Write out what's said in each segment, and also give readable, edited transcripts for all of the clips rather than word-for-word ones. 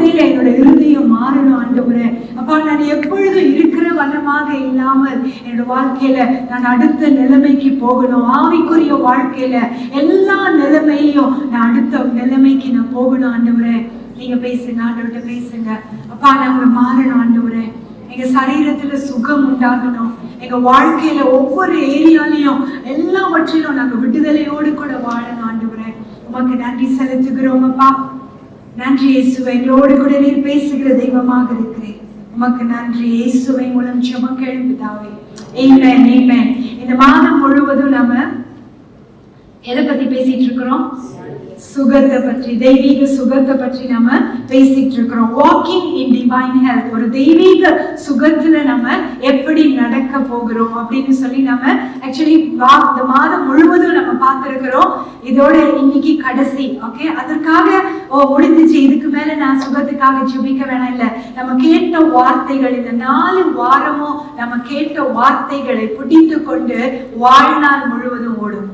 வார்த்தையில என்னோட இருதயம் மாறணும் ஆண்டவரே. அப்பா, நான் எப்பொழுதும் இருக்கிற வண்ணமாக இல்லாமல் என்னோட வாழ்க்கையில நான் அடுத்த நிலைமைக்கு போகணும். ஆவிக்குரிய வாழ்க்கையில எல்லா நிலைமையிலும் நான் அடுத்த நிலைமைக்கு நான் போகணும் ஆண்டவரே. நீங்க பேசுங்க ஆண்டவர்கிட்ட, பேசுங்க. அப்பா, நாங்க மாறணும் ஆண்டவரே. எங்க சரீரத்துல சுகம் உண்டாகணும். எங்க வாழ்க்கையில ஒவ்வொரு ஏரியாலையும் எல்லாவற்றிலும் நாங்க விடுதலையோடு கூட வாழணும் ஆண்டவரே. உமக்கு நன்றி செலுத்துகிறோம் அப்பா. நன்றி இயேசுவே, எங்களோடு கூட நீர் பேசுகிற தெய்வமாக இருக்கிறேன். உமக்கு நன்றி. இயேசுவை மூலம் ஜெபம் கேளும் பிதாவே. ஆமென், ஆமென். இந்த மாதம் முழுவதும் நாம எதை பத்தி பேசிட்டு இருக்கிறோம்? சுகத்தை பற்றி, தெய்வீக சுகத்தை பற்றி நம்ம பேசிட்டு இருக்கிறோம். வாக்கிங் இன் டிவைன் ஹெல்த், ஒரு தெய்வீக சுகத்துல நம்ம எப்படி நடக்க போகிறோம் அப்படின்னு சொல்லி நம்ம ஆக்சுவலி இந்த மாதம் முழுவதும் நம்ம பார்த்திருக்கிறோம். இதோட இன்னைக்கு கடைசி. ஓகே, அதற்காக முடிஞ்சிச்சு. இதுக்கு மேல நான் சுகத்துக்காக ஜெபிக்க வேணாம். இல்ல, நம்ம கேட்ட வார்த்தைகள், இந்த 4 வாரமும் நம்ம கேட்ட வார்த்தைகளை பிடித்து கொண்டு வாழ்நாள் முழுவதும் ஓடும்.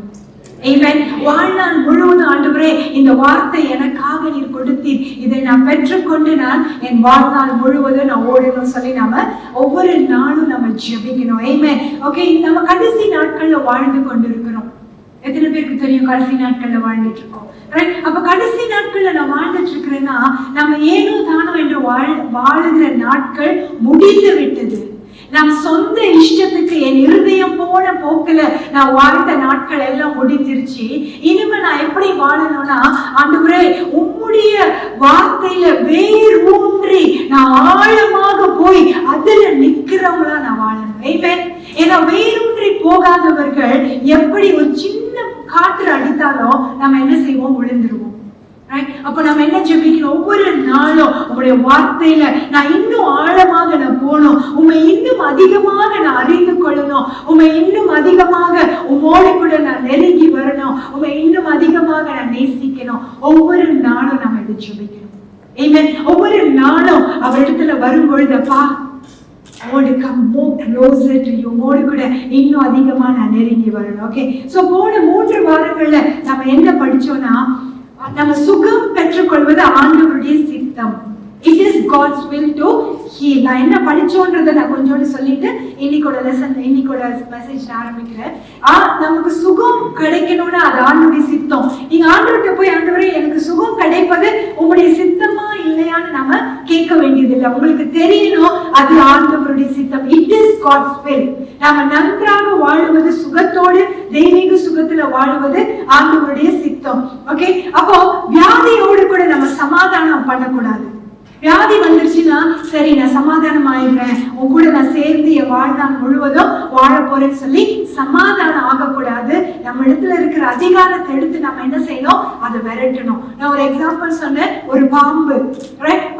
ஆமென். வாழ்நாள் முழுவதும் ஆண்டவரே, இந்த வார்த்தை எனக்காக நீர் கொடுத்தீர், இதை நான் பெற்றுக்கொண்டு நான் என் வாழ்நாள் முழுவதும் நான் ஓடணும் சொல்லி நாம ஒவ்வொரு நாளும் நம்ம ஜெபிக்கணும். ஆமென். ஓகே, நம்ம கடைசி நாட்கள்ல வாழ்ந்து கொண்டிருக்கிறோம். எத்தனை பேருக்கு தெரியும் கடைசி நாட்கள்ல வாழ்ந்துட்டு இருக்கோம்? அப்ப கடைசி நாட்கள்ல நான் வாழ்ந்துட்டு இருக்கிறேன்னா, நம்ம ஏனோ தானோ என்று வாழுகிற நாட்கள் முடிந்து விட்டது. நான் சொந்த இஷ்டத்துக்கு என் இருதயம் போன போக்குல நான் வாழ்ந்த நாட்கள் எல்லாம் முடிஞ்சிருச்சு. இனிமே நான் எப்படி வாழணும்னா, ஆண்டவரே உம்முடைய வார்த்தையில வேர் ஊன்றி நான் ஆழமாக போய் அதுல நிக்கிறவங்களா நான் வாழணும். ஆமென். ஏன்னா வேரூன்றி போகாதவர்கள் எப்படி ஒரு சின்ன காற்று அடித்தாலும் நம்ம என்ன செய்வோம்? விழுந்துருவோம். அப்ப நம்ம என்ன ஜெபிக்கணும்? ஒவ்வொரு நாளும் உங்களுடைய வார்த்தையில நான் இன்னும் ஆழமாக நான் போகணும், உண்மை இன்னும் அதிகமாக நான் அறிந்து கொள்ளணும், உண்மை இன்னும் அதிகமாக உம்மோடு கூட நான் நெருங்கி வரணும், உண்மை இன்னும் அதிகமாக நான் நேசிக்கணும். ஒவ்வொரு நாளும் நம்ம இதை ஜெபிக்கணும். ஆமென். ஒவ்வொரு நாளும் அவரிடத்துல வரும் பொழுதப்பா, உம்மோடு கூட இன்னும் அதிகமா நான் நெருங்கி வரணும். ஓகே, சோ போன 3 வாரங்கள்ல நம்ம என்ன படிச்சோம்னா, நம்ம சுகம் பெற்றுக்கொள்வது ஆண்டவருடைய சித்தம். It is God's will to heal. நான் என்ன படிச்சோன்றதை நான் கொஞ்சோண்டு சொல்லிட்டு இன்னைக்கோட மெசேஜ் ஆரம்பிக்கிறேன். நமக்கு சுகம் கிடைக்கணும்னா அது ஆண்டவருடைய சித்தம். நீங்க ஆண்டவர்கிட்ட போய், ஆண்டவரே எனக்கு சுகம் கிடைப்பது உங்களுடைய சித்தமா இல்லையான்னு நம்ம கேட்க வேண்டியதில்லை. உங்களுக்கு தெரியணும் அது ஆண்டவருடைய சித்தம். It is God's will. நாம நன்றாக வாழுவது, சுகத்தோடு தெய்வீக சுகத்துல வாழுவது ஆண்டவருடைய சித்தம். ஓகே, அப்போ வியாதியோடு கூட நம்ம சமாதானம் பண்ணக்கூடாது. வியாதி வந்துருச்சுன்னா சரி நான் சமாதானம் ஆயிடுறேன், உன் கூட நான் சேர்ந்து என் வாழ்நாள் முழுவதும் வாழ போறேன்னு சொல்லி சமாதானம் ஆகக்கூடாது. நம்ம இடத்துல இருக்கிற அதிகாரத்தை எடுத்து நம்ம என்ன செய்யணும்? அதை விரட்டணும். நான் ஒரு எக்ஸாம்பிள் சொன்னேன். ஒரு பாம்பு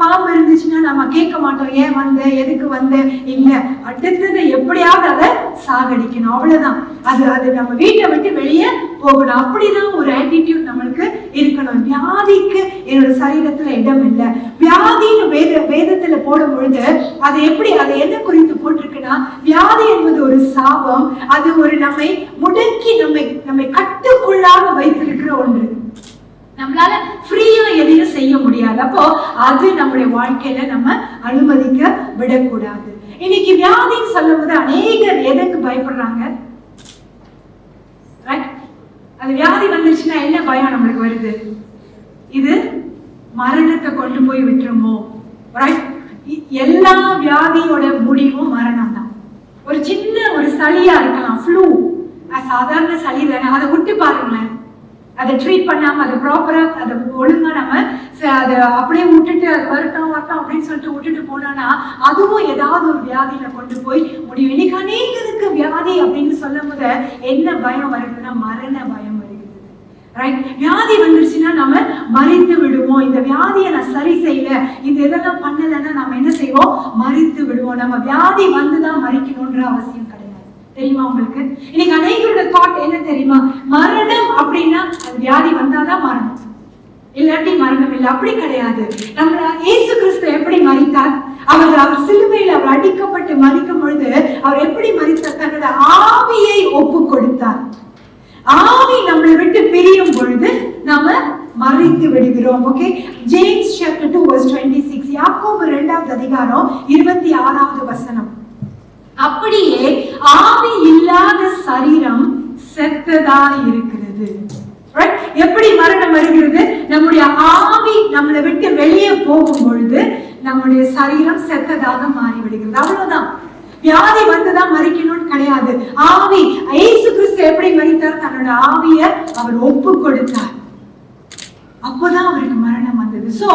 பாம்பு இருந்துச்சுன்னா நம்ம கேட்க மாட்டோம், ஏன் வந்த, எதுக்கு வந்த, இல்ல அடுத்தது எப்படியாவது அதை சாகடிக்கணும், அவ்வளவுதான். அது நம்ம வீட்டை விட்டு வெளியே போகணும். அப்படிதான் ஒரு ஆட்டிடியூட் நம்மளுக்கு இருக்கணும். வியாதிக்கு என்னோட சரீரத்துல இடம் இல்லை. வியாதின்னு வேதத்துல போடும் பொழுது அது எப்படி, அது என்ன குறித்து போட்டிருக்குன்னா, வியாதி என்பது ஒரு சாபம். அது ஒரு நம்மை முடக்கி நம்மை கட்டுக்குள்ளாக வைத்திருக்கிற ஒன்று. நம்மளால ஃப்ரீயா எதையும் செய்ய முடியாது. அப்போ அது நம்முடைய வாழ்க்கையில நம்ம அனுமதிக்க விடக்கூடாது. இன்னைக்கு வியாதின்னு சொல்லும் போது அநேகர் எதற்கு பயப்படுறாங்க? அது வியாதி வந்துருச்சுன்னா என்ன பயம் நம்மளுக்கு வருது? இது மரணத்தை கொண்டு போய் விட்டுருமோ? எல்லா வியாதியோட முடிவும் மரணம் தான். ஒரு சின்ன ஒரு சளியா இருக்கலாம், ஃப்ளூ, சாதாரண சளி தானே, அதை விட்டு பாருங்களேன். அதை ட்ரீட் பண்ணாம அதை ப்ராப்பரா அதை ஒழுங்கா நம்ம அதை அப்படியே விட்டுட்டு அது வரட்டும் அப்படின்னு சொல்லிட்டு விட்டுட்டு போனோம்னா அதுவும் ஏதாவது ஒரு வியாதியில கொண்டு போய் முடியும். இன்னைக்கு அநேகருக்கு வியாதி அப்படின்னு சொல்லும் போது என்ன பயம் வருதுன்னா, மரண பயம் வருகிறது. ரைட்? வியாதி வந்துருச்சுன்னா நம்ம மறித்து விடுவோம். இந்த வியாதியை நான் சரி செய்யல, இது எதெல்லாம் பண்ணலைன்னா நம்ம என்ன செய்வோம்? மறித்து விடுவோம். நம்ம வியாதி வந்துதான் மறிக்கணும்ன்ற அவசியம் கிடையாது. தெரியுமா உங்களுக்கு? இன்னைக்கு அநேகரோட தாட் என்ன தெரியுமா? மரணம் அப்படின்னா அது வியாதி வந்தாதான் மரணம், இல்லாட்டி மரணம் இல்லை. அப்படி கிடையாது. நம்ம இயேசு கிறிஸ்து எப்படி மரித்தார்? அவர் சிலுவையில் அவர் அடிக்கப்பட்டு மரிக்கும் பொழுது அவர் எப்படி மரித்தார்? தன்னோட ஆவியை ஒப்பு கொடுத்தார். ஆவி நம்மளை விட்டு பிரியும் பொழுது நாம மறித்து விடுகிறோம். ஓகே, ஜேம்ஸ் chapter 2 verse 26, யாக்கோபு 2வது அதிகாரம் 26வது வசனம். அப்படியே ஆவி இல்லாத சரீரம் செத்ததா இருக்கிறது. எப்படி மரணம் வருகிறது? நம்முடைய ஆவி நம்மளை விட்டு வெளியே போகும் பொழுது நம்முடைய சரீரம் செத்ததாக மாறிவிடுகிறது. அவ்வளவுதான். வியாதி வந்துதான் மறிக்கணும்னு கிடையாது. ஆவி, இயேசு கிறிஸ்து எப்படி மரித்தார்? தன்னோட ஆவிய அவர் ஒப்பு கொடுத்தார். அப்போதான் அவருக்கு மரணம் வந்தது. சோ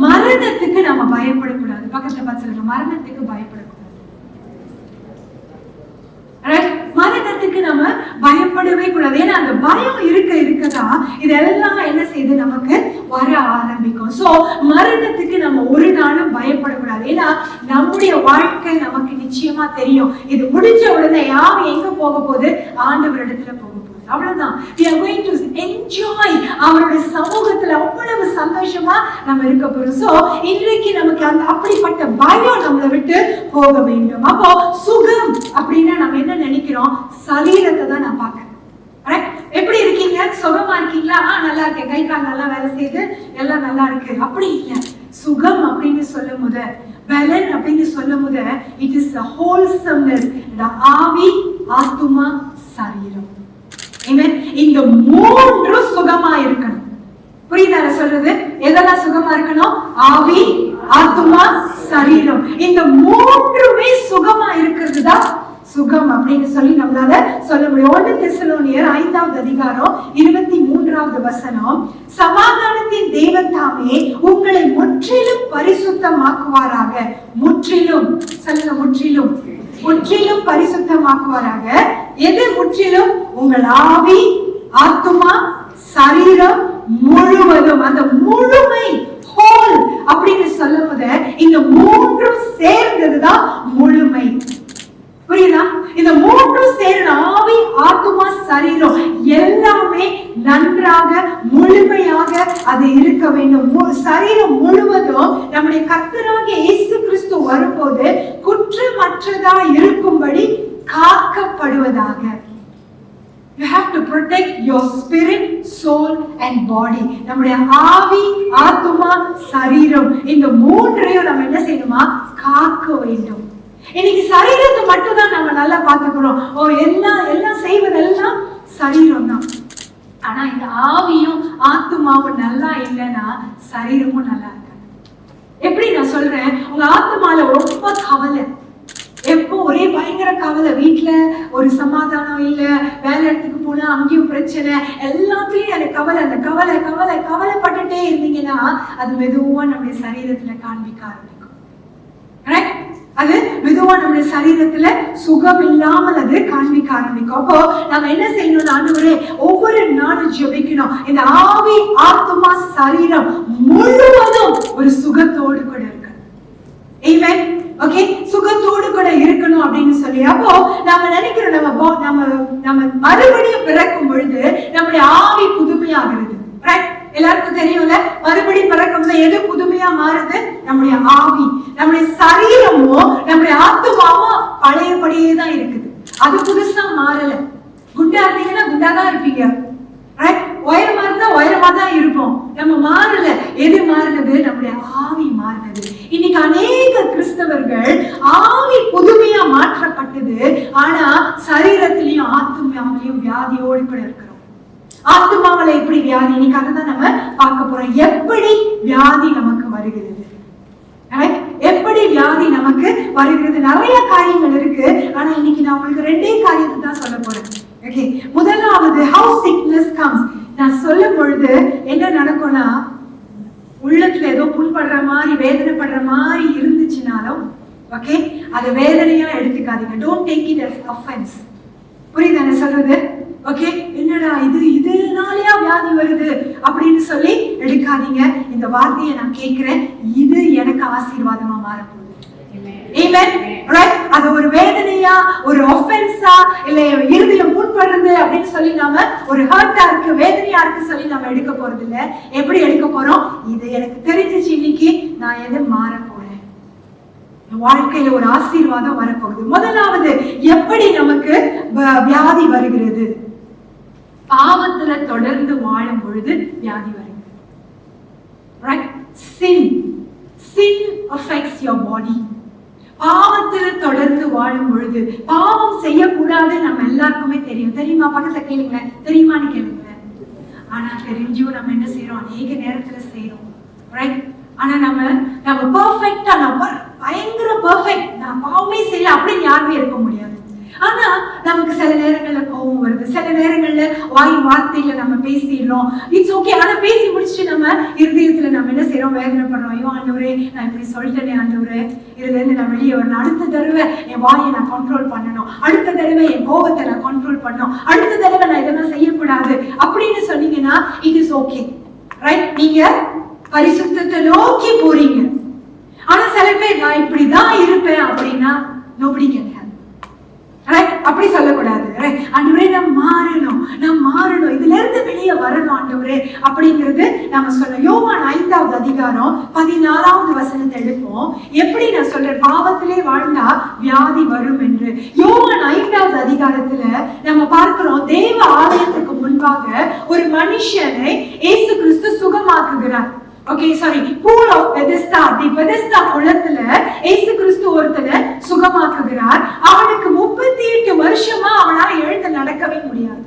மரணத்துக்கு நம்ம பயப்படக்கூடாது. பக்கத்துல பார்த்து மரணத்துக்கு பயப்படக்கூடாது. மரணத்துக்கு நம்ம பயப்படவே கூடாது. ஏன்னா அந்த பயம் இருக்கதான் இதெல்லாம் என்ன செய்து நமக்கு வர ஆரம்பிக்கும். சோ மரணத்துக்கு நம்ம ஒரு நாளும் பயப்படக்கூடாது. ஏன்னா நம்முடைய வாழ்க்கை நமக்கு நிச்சயமா தெரியும். இது முடிஞ்ச உடனே யாரு எங்க போக போகுது? ஆண்டவரிடத்துல போக போகுது. அவ்வளவுதான். We are going to enjoy அவருடைய சமூகத்துல அவ்வளவு சந்தோஷமா நம்ம இருக்க போறோம். சோ இன்றைக்கு நமக்கு அந்த அப்படிப்பட்ட பயம் நம்மளை விட்டு போக வேண்டும். அப்போ சுகம் அப்படின்னா நம்ம என்ன நினைக்கிறோம்? சரீரத்தை தான் நான் பார்க்கிறேன். எப்படி இருக்கீங்க? சுகமா இருக்கீங்களா? நல்லா இருக்கேன், கை கால் நல்லா வேலை செய்து எல்லாம் நல்லா இருக்கு. அப்படி இல்லை. சுகம் அப்படின்னு சொல்லும் போது, பலன் அப்படின்னு சொல்லும் போது, இட் இஸ் a wholesomeness. ஆவி, ஆத்துமா, சரீரம். இந்த மூன்று சுகமா இருக்கணும். புரியுதா சொல்றது? எதெல்லாம் சுகமா இருக்கணும்? ஆவி, ஆத்துமா, சரீரம். இந்த மூன்றுமே சுகமா இருக்கிறது தான் சுகம் அப்படின்னு சொல்லி நம்மளால சொல்ல முடியும். 1 தெசலோனியர் 5வது அதிகாரம் 23வது வசனம், சமாதானத்தின் தேவன் தாமே உங்களை முற்றிலும் பரிசுத்தமாக்குவாராக. முற்றிலும் சொல்லுங்க, முற்றிலும். முற்றிலும் பரிசுத்தமாக்குவாராக. எது முற்றிலும்? உங்கள் ஆவி, ஆத்துமா, சரீரம் முழுவதும். அந்த முழுமை, ஹோல் அப்படின்னு சொல்லும் போது இந்த மூன்றும் சேர்ந்ததுதான் முழுமை. புரியுதா? இந்த மூன்றும் சேர்ந்த ஆவி, ஆத்துமா, சரீரம் எல்லாமே நன்றாக முழுமையாக அது இருக்க வேண்டும். சரீரம் முழுவதும் நம்முடைய கர்த்தராகிய இயேசு கிறிஸ்து வரும்போது குற்றமற்றதா இருக்கும்படி காக்கப்படுவதாக. You have to protect your spirit, soul and body. நம்முடைய ஆவி, ஆத்துமா, சரீரம் இந்த மூன்றையும் நம்ம என்ன செய்யணுமா? காக்க வேண்டும். இன்னைக்கு சரீரத்தை மட்டும் தான் நம்ம நல்லா பார்த்துக்கிறோம். எல்லாம் செய்வதெல்லாம் சரீரம் தான். ஆனா இந்த ஆவியும் ஆத்துமாவும் நல்லா இல்லைன்னா சரீரமும் நல்லா இருக்காது. எப்படி நான் சொல்றேன்? உங்க ஆத்துமால ரொம்ப கவலை, எப்போ ஒரே பயங்கர கவலை, வீட்டுல ஒரு சமாதானம் இல்ல, வேலை இடத்துக்கு போனா அங்கேயும் பிரச்சனை, எல்லாத்துலயும் அந்த கவலை, அந்த கவலை கவலை கவலைப்பட்டுட்டே இருந்தீங்கன்னா அது மெதுவா நம்முடைய சரீரத்துல காண்பிக்க ஆரம்பிக்கும். அது மெதுவா நம்முடைய சரீரத்துல சுகம் இல்லாமல் அது காண்பிக்க ஆரம்பிக்கும். அப்போ நம்ம என்ன செய்யணும்? ஆண்டவரே, ஒவ்வொரு நாளும் ஜெபிக்கணும். இந்த ஆவி, ஆத்துமா, சரீரம் முழுவதும் ஒரு சுகத்தோடு கூட இருக்கு. ஆமென். ஓகே, சுகத்தோடு கூட இருக்கணும் அப்படின்னு சொல்லி. அப்போ நாம நினைக்கிறோம், நம்ம மறுபடியும் பிறக்கும் பொழுது நம்முடைய ஆவி புதுமையாகிறது. எல்லாருக்கும் தெரியும்ல, மறுபடியும் பிறக்கும் எது புதுமையா மாறுது? நம்முடைய ஆவி. நம்முடைய சரீரமும் நம்முடைய ஆத்துமாவும் பழையபடியே தான் இருக்குது. அது புதுசா மாறல. குண்டா இருந்தீங்கன்னா குண்டாதான் இருப்பீங்க. உயரமா இருந்தா உயரமா தான் இருப்போம். நம்ம மாறல. எது மாறினது? நம்முடைய ஆவி மாறினது. இன்னைக்கு அநேக கிறிஸ்தவர்கள் ஆவி புதுமையா மாற்றப்பட்டது, ஆனா சரீரத்திலையும் ஆத்துமாவிலையும் வியாதியோடு கூட இருக்கிறோம். ஆத்துமாவில எப்படி வியாதி? இன்னைக்கு அதான் நம்ம பார்க்க போறோம். எப்படி வியாதி நமக்கு வருகிறது? எப்படி வியாதி நமக்கு வருகிறது? நிறைய காரியங்கள் இருக்கு. ஆனா இன்னைக்கு நான் உங்களுக்கு 2 காரியத்தை தான் சொல்ல போறேன். ஓகே, முதலாவது, how sickness comes. நான் சொல்லும் பொழுது என்ன நடக்கும்னா, உள்ளத்துல ஏதோ புண்படுற மாதிரி, வேதனைப்படுற மாதிரி இருந்துச்சுனாலும் ஓகே, அது வேதனையா எடுத்துக்காதீங்க. Don't take it as offense. புரியுதா நான் சொல்றது? ஓகே, என்னடா இதனாலயா வியாதி வருது அப்படின்னு சொல்லி எடுக்காதீங்க. இந்த வார்த்தையை நான் கேட்கிறேன், இது எனக்கு ஆசீர்வாதமா மாறப்போகுது. ஆமென். ரைட்? அது ஒரு வேதனையா, ஒரு ஆஃபென்ஸா, இல்ல இருதயம் புண்படுறது அப்படின்னு சொல்லி நாம ஒரு ஹர்ட்டா இருக்கு, வேதனையா இருக்கு சொல்லி நாம எடுக்க போறது இல்ல. எப்படி எடுக்க போறோம்? இது எனக்கு தெரிஞ்சிச்சு, இன்னைக்கு நான் எதை மாற போறேன், வாழ்க்கையில ஒரு ஆசீர்வாதம் வரப்போகுது. முதலாவது, எப்படி நமக்கு வியாதி வருகிறது? பாவத்துல தொடர்ந்து வாழும் பொழுது வியாதி வருகிறது. right? Sin affects your body. பாவத்துல தொடர்ந்து வாழும் பொழுது, பாவம் செய்யக்கூடாது நம்ம எல்லாருக்குமே தெரியும். தெரியுமா? பக்கத்துல கேளுங்களேன், தெரியுமான்னு கேளுங்களேன். ஆனா தெரிஞ்சும் நம்ம என்ன செய்யறோம்? அநேக நேரத்துல செய்யறோம், ரைட்? ஆனா நம்ம பெர்ஃபெக்ட்டா, நம்ம பயங்கர பெர்ஃபெக்ட், நான் பாவமே செய்யல அப்படின்னு யாருமே இருக்க முடியாது. ஆனா நமக்கு சில நேரங்கள்ல கோபம் வருது, சில நேரங்கள்ல வார்த்தையில நம்ம பேசிடுறோம். It's okay. ஆனா பேசி முடிச்சுட்டு நம்ம இருதயத்துல நம்ம என்ன செய்யறோம்? வேதனைப்படுறோம். ஐயோ ஆண்டவரே, நான் இப்படி சொல்லிட்டேனே ஆண்டவரே, இதுல இருந்து நான் வெளியே வரணும். அடுத்த தடவை என் வாயை நான் கண்ட்ரோல் பண்ணணும், அடுத்த தடவை என் கோபத்தை நான் கண்ட்ரோல் பண்ணணும், அடுத்த தடவை நான் இதெல்லாம் செய்யக்கூடாது அப்படின்னு சொன்னீங்கன்னா இட் இஸ் ஓகே, ரைட்? நீங்க பரிசுத்தத்தை நோக்கி போறீங்க. ஆனா சில பேர் நான் இப்படிதான் இருப்பேன் அப்படின்னா nobody can help, ரைட்? அப்படி சொல்லக்கூடாது. ஆண்டவரே நான் மாறணும், இதுல இருந்து வெளியே வரணும் ஆண்டவரே அப்படிங்கிறது நம்ம சொல்ல. யோவான் 5வது அதிகாரம் 14வது வசனத்தை எடுப்போம். எப்படி நான் சொல்றேன்? பாவத்திலே வாழ்ந்தா வியாதி வரும் என்று. யோவான் 5வது அதிகாரத்துல நம்ம பார்க்கிறோம், தேவ ஆலயத்துக்கு முன்பாக ஒரு மனுஷனை இயேசு கிறிஸ்து சுகமாக்குகிறார். ஓகே, சாரி, பூல் ஆஃப் பெதெஸ்தா, தி பெதெஸ்தா குளத்துல இயேசு கிறிஸ்து ஒருத்தனை சுகமாக்குகிறார். அவனுக்கு 38 வருஷமா அவனால எழுந்து நடக்கவே முடியாது.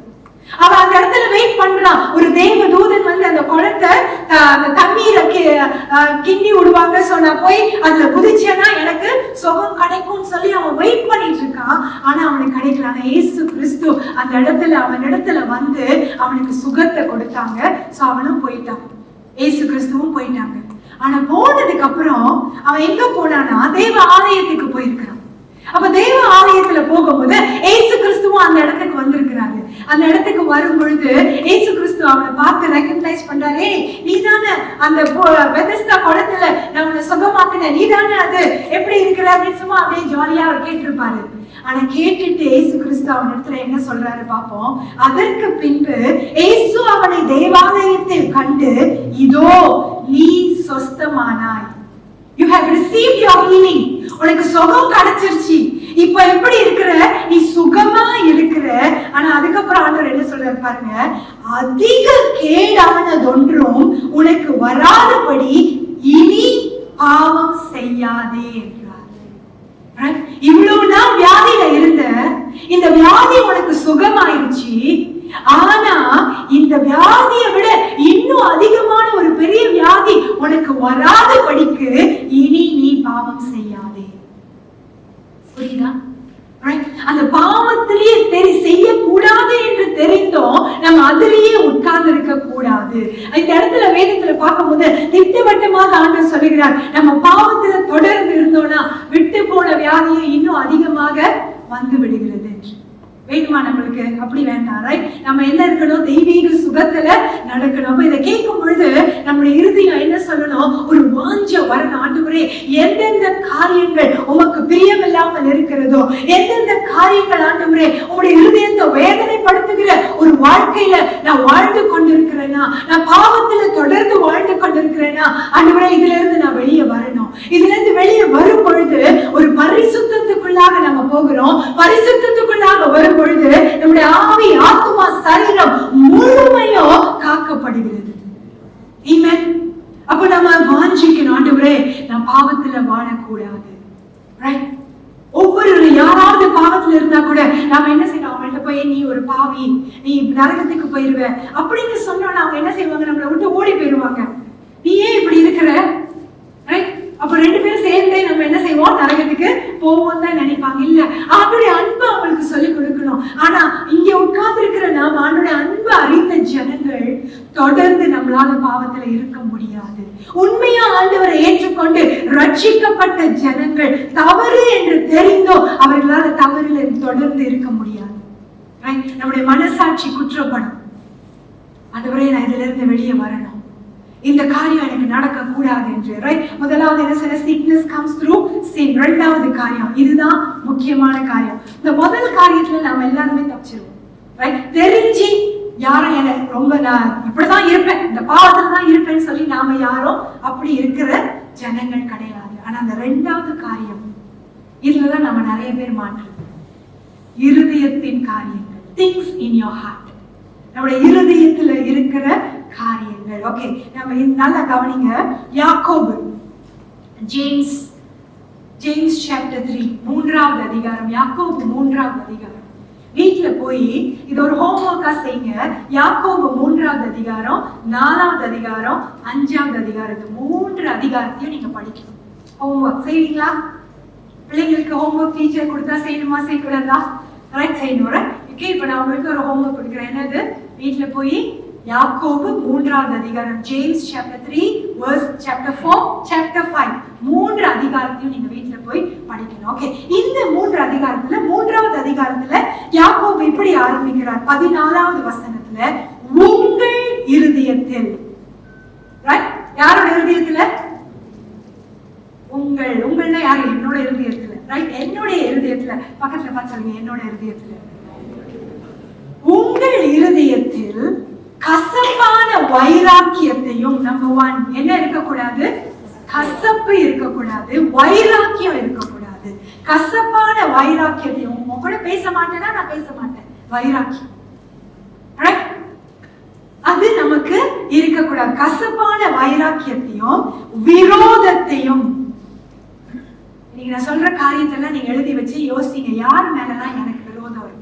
அவன் அந்த இடத்துல வெயிட் பண்றான். ஒரு தேவ தூதன் வந்து அந்த குளத்தை அந்த தண்ணீரை கிண்டி விடுவாங்க. சொன்னா போய் அதுல குதிச்சேன்னா எனக்கு சுகம் கிடைக்கும் சொல்லி அவன் வெயிட் பண்ணிட்டு இருக்கான். ஆனா அவனுக்கு கிடைக்கல. ஆனா இயேசு கிறிஸ்து அந்த இடத்துல அவன் இடத்துல வந்து அவனுக்கு சுகத்தை கொடுத்தாங்க. சோ அவனும் போயிட்டான், இயேசு கிறிஸ்துவும் போயிட்டாங்க. ஆனா போனதுக்கு அப்புறம் அவன் எங்க போனானா தேவ ஆலயத்துக்கு போயிருக்கிறான். அப்ப தேவ ஆலயத்துல போகும்போது இயேசு கிறிஸ்துவும் அந்த இடத்துக்கு வந்திருக்கிறாரு. அந்த இடத்துக்கு வரும் பொழுது இயேசு கிறிஸ்து அவனை பார்த்து ரெகக்னைஸ் பண்றாரு. நீதானே அந்த பெதெஸ்தா குளத்துல நான் உன்னை சுகமாக்குன, நீதானே அது, எப்படி இருக்கிற அப்படின்னு சும்மா அப்படியே ஜாலியா அவர் கேட்டிருப்பாரு. ஆனா கேட்டுட்டு இயேசு கிறிஸ்து அவன் இடத்துல என்ன சொல்றாரு பாப்போம். அதற்கு பின்பு இயேசு அவனை தேவாலயத்தில் கண்டு, இதோ நீ சொஸ்தமானாய், you have received your healing, உனக்கு சுகம் கிடைச்சிருச்சு, இப்ப எப்படி இருக்கிற? நீ சுகமா இருக்கிற. ஆனா அதுக்கப்புறம் ஆண்டவர் என்ன சொல்றாரு பாருங்க, அதிக கேடானதொன்றும் உனக்கு வராதபடி இனி பாவம் செய்யாதே என்றார். இவ்வளவு நாள் வியாதியில இருந்த, இந்த வியாதி உனக்கு சுகமாயிருச்சு. ஆனா இந்த வியாதியை விட இன்னும் அதிகமான ஒரு பெரிய வியாதி உனக்கு வராதபடிக்கு இனி நீ பாவம் செய்யாதே. புரியுதா? அந்த பாவத்திலேயே செய்யக்கூடாது என்று தெரிந்தோம், நம்ம அதிலேயே உட்கார்ந்து இருக்க கூடாது. இந்த இடத்துல வேதத்துல பார்க்கும் போது திட்டவட்டமாக ஆண்டவர் சொல்லுகிறார், நம்ம பாவத்துல தொடர்ந்து இருந்தோம்னா விட்டு போன வியாதியை இன்னும் அதிகமாக வந்து விடுகிறது. வேணுமா நம்மளுக்கு? அப்படி வேண்டாம், ரைட்? நம்ம என்ன இருக்கணும்? தெய்வீக சுகத்துல நடக்கணும். அப்ப இதை கேட்கும் பொழுது நம்முடைய இருதயம் என்ன சொல்லணும்? ஒரு வாஞ்ச வரணும். ஆண்டவரே, எந்தெந்த காரியங்கள் உமக்கு பிரியமில்லாமல் இருக்கிறதோ, எந்தெந்த காரியங்கள் ஆண்டவரே உங்களுடைய இருதயத்தை வேதனைப்படுத்துகிற ஒரு வாழ்க்கையில நான் வாழ்ந்து கொண்டிருக்கிறேன்னா, நான் பாவத்துல தொடர்ந்து வாழ்ந்து கொண்டிருக்கிறேன்னா, ஆண்டவரே இதுல இருந்து நான் வெளியே வரணும். இதுல இருந்து வெளியே வரும் பொழுது ஒரு பரிசுத்தத்துக்குள்ளாக நம்ம போகிறோம். பரிசுத்தத்துக்குள்ளாக வரும் பொழுது நம்முடைய ஆவி, ஆத்மா, சரீரம் முழுமையும் காக்கப்படுகிறது. ஆமென். அப்ப நம்ம வாஞ்சிக்கணும், ஆண்டவரே நான் பாவத்துல வாழக்கூடாது, ரைட்? ஒவ்வொரு யாராவது பாவத்துல இருந்தா கூட நாம என்ன செய்யணும்? அவங்கள்ட்ட போய் நீ ஒரு பாவி, நீ நரகத்துக்கு போயிருவ அப்படின்னு சொன்னோம்னா அவங்க என்ன செய்வாங்க? நம்மளை விட்டு ஓடி போயிருவாங்க. நீ ஏன் இப்படி இருக்கிற? ரைட்? அப்ப ரெண்டு பேரும் சேர்ந்தே நம்ம என்ன செய்வோம்? நரகத்துக்கு போவோம் தான் நினைப்பாங்க. இல்ல, அவருடைய அன்பு அவங்களுக்கு சொல்லிக் கொடுக்கணும். ஆனா இங்க உட்கார்ந்து இருக்கிற நாம அவனுடைய அன்பு அறிந்த ஜனங்கள் தொடர்ந்து நம்மளால பாவத்துல இருக்க முடியாது. உண்மையா ஆண்டவரை ஏற்றுக்கொண்டு ரட்சிக்கப்பட்ட ஜனங்கள் தவறு என்று தெரிந்தோ அவர்களால தவறுல தொடர்ந்து இருக்க முடியாது. நம்முடைய மனசாட்சி குற்றப்படும். ஆண்டவரே நான் இதுல இருந்து வெளியே வரணும், இந்த காரியம் எனக்கு நடக்க கூடாது என்று. ரைட்? முதலாவது என்ன சொல்ல? sickness comes through sin. இரண்டாவது காரியம், இதுதான் முக்கியமான காரியம். இந்த முதல் காரியத்துல நாம எல்லாருமே தப்பிச்சிருவோம். ரைட்? தெரிஞ்சு யாரும் எனக்கு ரொம்ப நான் இப்படிதான் இருப்பேன், இந்த பாவத்துல தான் இருப்பேன்னு சொல்லி நாம யாரும் அப்படி இருக்கிற ஜனங்கள் கிடையாது. ஆனா அந்த இரண்டாவது காரியம், இதுலதான் நம்ம நிறைய பேர் மாற்றோம். இருதயத்தின் காரியங்கள், things in your heart, நம்முடைய இருதயத்துல இருக்கிற காரியங்கள். கொள்ளுங்கள். ஓகே, நம்ம நல்லா கவனிங்க. யாக்கோபு, ஜேம்ஸ் சாப்டர் 3, 3வது அதிகாரம். யாக்கோபு 3வது அதிகாரம். வீட்டுல போய் இது ஒரு ஹோம்வொர்க்கா செய்யுங்க. யாக்கோபு 3வது அதிகாரம், 4வது அதிகாரம், 5வது அதிகாரம், 3 அதிகாரத்தையும் நீங்க படிக்கணும். ஹோம்வொர்க் செய்வீங்களா? பிள்ளைங்களுக்கு ஹோம்வொர்க் டீச்சர் கொடுத்தா செய்யணுமா செய்யக்கூடாதா? கரெக்ட் செய்யணும். ஓகே, இப்ப நான் உங்களுக்கு ஒரு ஹோம்வொர்க் கொடுக்குறேன். என்னது? வீட்டுல போய் யாக்கோபு 3வது அதிகாரம், James chapter 3 verse chapter 4 chapter 5, 3 அதிகாரத்தையும் நீங்க வீட்டுல போய் படிக்கணும். ஓகே, இந்த 3 அதிகாரத்துல 3வது அதிகாரத்துல யாக்கோபு இப்படி ஆரம்பிக்கிறார். 14வது வசனத்துல, உங்கள் இருதயத்தில். ரைட்? யாரோட இருதயத்துல? உங்கள்னா யாரு? என்னோட இருதயத்துல. ரைட்? என்னுடைய இருதயத்துல. பக்கத்துல பார்த்து சொல்லுங்க, என்னோட இருதயத்துல. உங்கள் இருதயத்தில் கசப்பான வைராக்கியத்தையும், நம்பர் 1 என்ன இருக்கக்கூடாது? கசப்பு இருக்கக்கூடாது, வைராக்கியம் இருக்கக்கூடாது. கசப்பான வைராக்கியத்தையும், உங்க கூட பேச மாட்டேன்னா நான் பேச மாட்டேன், வைராக்கியம். அது நமக்கு இருக்கக்கூடாது. கசப்பான வைராக்கியத்தையும் விரோதத்தையும். நீங்க நான் சொல்ற காரியத்தெல்லாம் நீங்க எழுதி வச்சு யோசிங்க, யார் மேலதான் எனக்கு விரோதம் இருக்கு.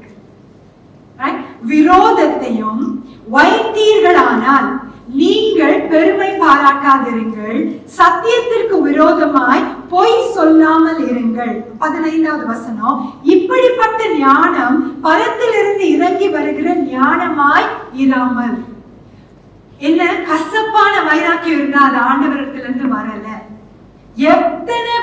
விரோதத்தையும் வைத்தீர்களானால் நீங்கள் பெருமை பாராட்டாதிருங்கள், சத்தியத்திற்கு விரோதமாய் பொய் சொல்லாமல் இருங்கள். 15வது வசனம், இப்படிப்பட்ட ஞானம் பரத்திலிருந்து இறங்கி வருகிற ஞானமாய் இராமல். என்ன? கசப்பான வைராக்கியம் இருந்தா அது ஆண்டவரிடத்திலிருந்து வரல. எத்தனை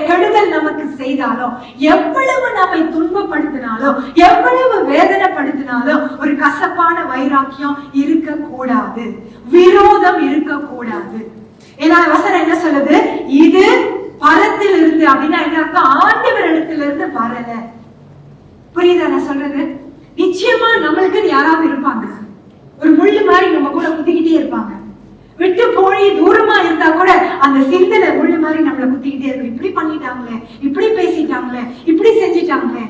கெடுதல் நமக்கு செய்தாலும், எவ்வளவு நம்மை துன்பப்படுத்தினாலும், எவ்வளவு வேதனைப்படுத்தினாலும் ஒரு கசப்பான வைராக்கியம் இருக்கக்கூடாது, விரோதம் இருக்கக்கூடாது. ஏன்னா வசனம் என்ன சொல்லுது? இது பரத்தில் இருந்து, அப்படின்னா என்ன அர்த்தம்? ஆண்டவர் இடத்திலிருந்து வரல. புரியுதா நான் சொல்றது? நிச்சயமா நம்மளுக்கு யாராவது இருப்பாங்க, ஒரு முள்ளு மாதிரி நம்ம கூட குத்திக்கிட்டே இருப்பாங்க. விட்டு போய் தூரமா இருந்தா கூட அந்த சிந்தனை முள்ளு மாதிரி நம்மளை குத்திக்கிட்டே இருக்கு. இப்படி பண்ணிட்டாங்களே, இப்படி பேசிட்டாங்களே, இப்படி செஞ்சிட்டாங்களே.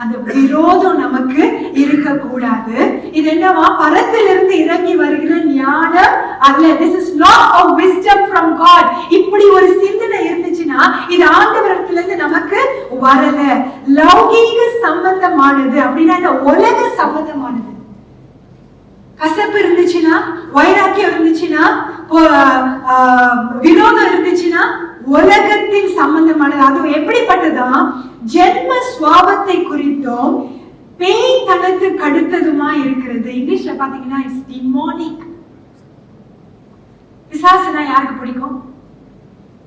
அந்த விரோதம் நமக்கு இருக்கக்கூடாது. இது என்னவா? பரத்திலிருந்து இறங்கி வருகிற ஞானம் அல்ல. This is not a wisdom from God. இப்படி ஒரு சிந்தனை இருந்துச்சுன்னா இது ஆண்டவரிடத்திலிருந்து நமக்கு வரல. லௌகீக சம்பந்தமானது, அப்படின்னா இந்த உலக சம்பந்தமானது. கசப்பு இருந்துச்சுன்னா, வைராக்கியம் இருந்துச்சுன்னா, விரோதம் இருந்துச்சுன்னா உலகத்தின் சம்பந்தமானது. அது எப்படிப்பட்டதா? ஜென்ம சுவாபத்தை குறித்தும் பேய்த்தனத்துக்கு அடுத்ததுமா இருக்கிறது. இங்கிலீஷ்ல பாத்தீங்கன்னா இட்ஸ் டிமோனிக். பிசாசுனா யாருக்கு பிடிக்கும்?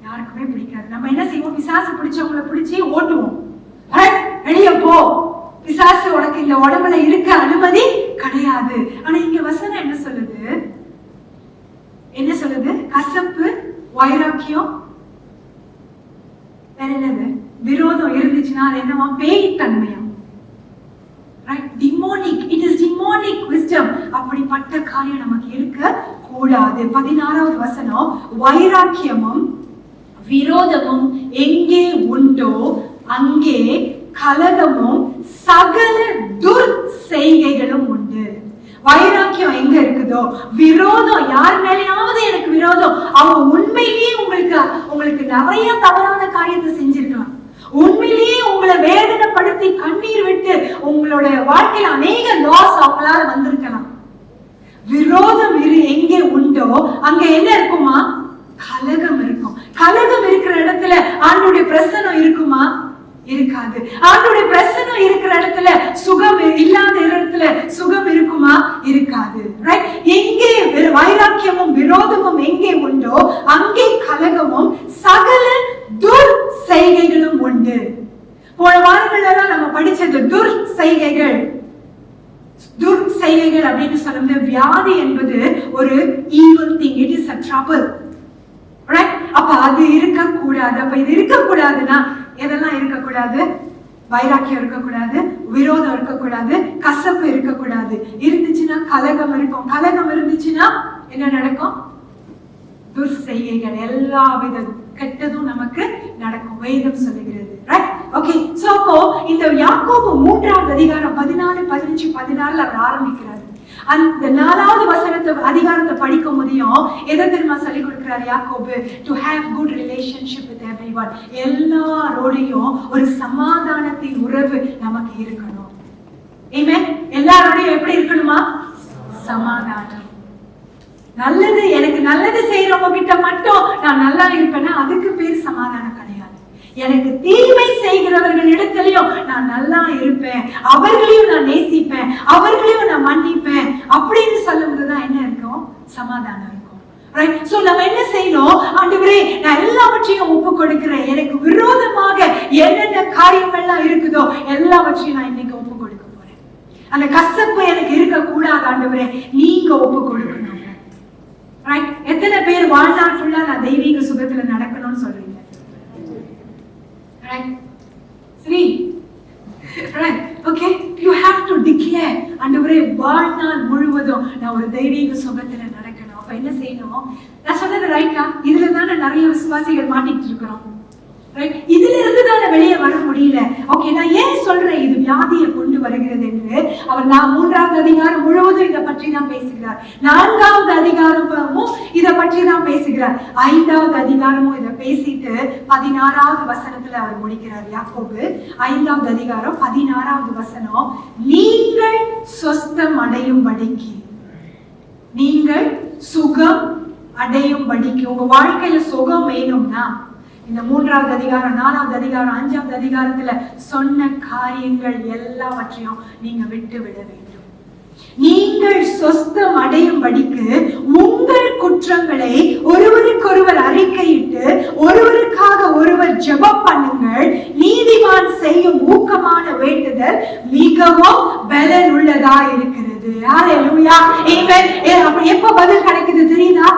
யாருக்குமே பிடிக்காது. நம்ம என்ன செய்வோம்? பிசாசு பிடிச்சவங்களை பிடிச்சி ஓட்டுவோம். வெளிய போ, பிசாசு உனக்கு இந்த உடம்புல இருக்க அனுமதி கிடையாது. ஆனா இங்க வசனம் என்ன சொல்லுது? என்ன சொல்லுது? கசப்பு, வைராக்கியம், வேற என்னது? விரோதம் இருந்துச்சுன்னா அது என்னவா? பேய் தன்மையா? Demonic. It is demonic wisdom. அப்படிப்பட்ட காரியம் நமக்கு இருக்க கூடாது. 16வது வசனம், வைராக்கியமும் விரோதமும் எங்கே உண்டோ அங்கே கலகமும் சகல துர்செய்கைகளும் உண்டு. வைராக்கியம் எங்க இருக்குதோ, விரோதம், யார் மேலேயாவது எனக்கு விரோதம், அவங்க உண்மையிலேயே உங்களுக்கு நிறைய தவறான காரியத்தை செஞ்சிருக்கலாம், உண்மையிலேயே உங்களை வேதனைப்படுத்தி கண்ணீர் விட்டு உங்களோட வாழ்க்கையில அநேக லாஸ் அவங்களால வந்திருக்கலாம். விரோதம் எங்கே உண்டோ அங்க என்ன இருக்குமா? கலகம் இருக்கும். கலகம் இருக்கிற இடத்துல ஆண்டவருடைய பிரசன்னம் இருக்குமா? இருக்காது. ஆண்டவருடைய பிரசன்னம் இருக்கிற இடத்துல சுகம் இல்லாத இடத்துல சுகம் இருக்குமா? இருக்காது. ரைட்? எங்கே வைராக்கியமும் விரோதமும் எங்கே உண்டோ அங்கே கலகமும் சகல துர்செய்கைகளும் உண்டு. போன வாரங்களெல்லாம் நம்ம படிச்சது துர்செய்கைகள். துர்செய்கைகள் அப்படின்னு சொல்லும்போது வியாதி என்பது ஒரு evil thing. It is a trouble. Right? அப்ப அது இருக்கக்கூடாது. அப்ப இது இருக்கக்கூடாதுன்னா எதெல்லாம் இருக்கக்கூடாது? வைராக்கியம் இருக்கக்கூடாது, விரோதம் இருக்கக்கூடாது, கசப்பு இருக்கக்கூடாது. இருந்துச்சுன்னா கலகம் இருக்கும். கலகம் இருந்துச்சுன்னா என்ன நடக்கும்? துர்செய்கைகள், எல்லா வித கெட்டதும் நமக்கு நடக்கும். வேதம் சொல்லுகிறது. ரைட்? ஓகே. சோ அப்போ இந்த யாக்கோபு 3வது அதிகாரம் 14, 15, 16 அவர் ஆரம்பிக்கிறார். அந்த 4வது வசனத்தை அதிகாரத்தை எதை தெரியுமா சொல்லி கொடுக்கிறார் யாக்கோபு? To have good relationship with everyone. எல்லாரோடையும் ஒரு சமாதானத்தின் உறவு நமக்கு இருக்கணும். ஆமென். எல்லாரோடையும் எப்படி இருக்கணுமா? சமாதானம். நல்லது, எனக்கு நல்லது செய்யறவங்க கிட்ட மட்டும் நான் நல்லா இருப்பேன்னா அதுக்கு பேர் சமாதானம் கிடையாது. எனக்கு தீமை செய்கிறவர்கள் இடத்திலையும் நான் நல்லா இருப்பேன், அவர்களையும் நான் நேசிப்பேன், அவர்களையும் நான் மன்னிப்பேன் அப்படின்னு சொல்லும்போதுதான் என்ன இருக்கும்? சமாதானம் இருக்கும். ரைட்? சோ நம்ம என்ன செய்யணும்? ஆண்டவரே, நான் எல்லாவற்றையும் ஒப்பு கொடுக்கிறேன், எனக்கு விரோதமாக என்னென்ன காரியங்கள்லாம் இருக்குதோ எல்லாவற்றையும் நான் இன்னைக்கு ஒப்பு கொடுக்க போறேன். அந்த கசப்பு எனக்கு இருக்க கூடாது ஆண்டவரே, நீங்க ஒப்பு கொடுக்கணும். ரைட்? எத்தனை பேர் வாழ்நாள் ஃபுல்லா நான் தெய்வீக சுகத்துல நடக்கணும்னு சொல்றீங்க? Right? 3. Right? Okay? You have to declare. ஆண்டவரே, வாழ்நாள் முழுவதும் நான் ஒரு தெய்வீக சுகத்துல நடக்கணும். அப்ப என்ன செய்யணும்? நான் சொன்னது ரைட்டா? இதுல தானே நிறைய விசுவாசிகள் மாட்டிட்டு இருக்கிறோம். ரைட்? இதுல இருந்து தானே வெளியே வர முடியல. ஓகே, நான் ஏன் சொல்றேன் இது வியாதியை கொண்டு வருகிறது என்று? அவர் 3வது அதிகாரம் முழுவதும் இதை பற்றி தான் பேசுகிறார். 4வது அதிகாரமும் இதை பற்றி தான் பேசுகிறார். 5வது அதிகாரமும் இதை பேசிட்டு 16வது வசனத்துல அவர் முடிக்கிறார். யாக்கோபு 5வது அதிகாரம் 16வது வசனம், நீங்கள் சொஸ்தம் அடையும்படிக்கு, நீங்கள் சுகம் அடையும்படிக்கு, உங்க வாழ்க்கையில சுகம் வேணும்னா இந்த 3வது அதிகாரம், 4வது அதிகாரம், 5வது அதிகாரத்துல சொன்ன காரியங்கள் எல்லாவற்றையும் நீங்க விட்டு விட வேண்டும். நீங்கள் சொஸ்தம் அடையும்படிக்கு உங்கள் குற்றங்களை ஒருவருக்கொருவர் அறிக்கையிட்டு ஒருவருக்காக ஒருவர் ஜெபம் பண்ணுங்கள். நீதிமான் செய்யும் ஊக்கமான வேண்டுதல் மிகவும் பலன் உள்ளதா இருக்கிறது. ஹல்லேலூயா. ஆமென். அப்ப எப்ப பதில் கிடைக்குது தெரியுதா?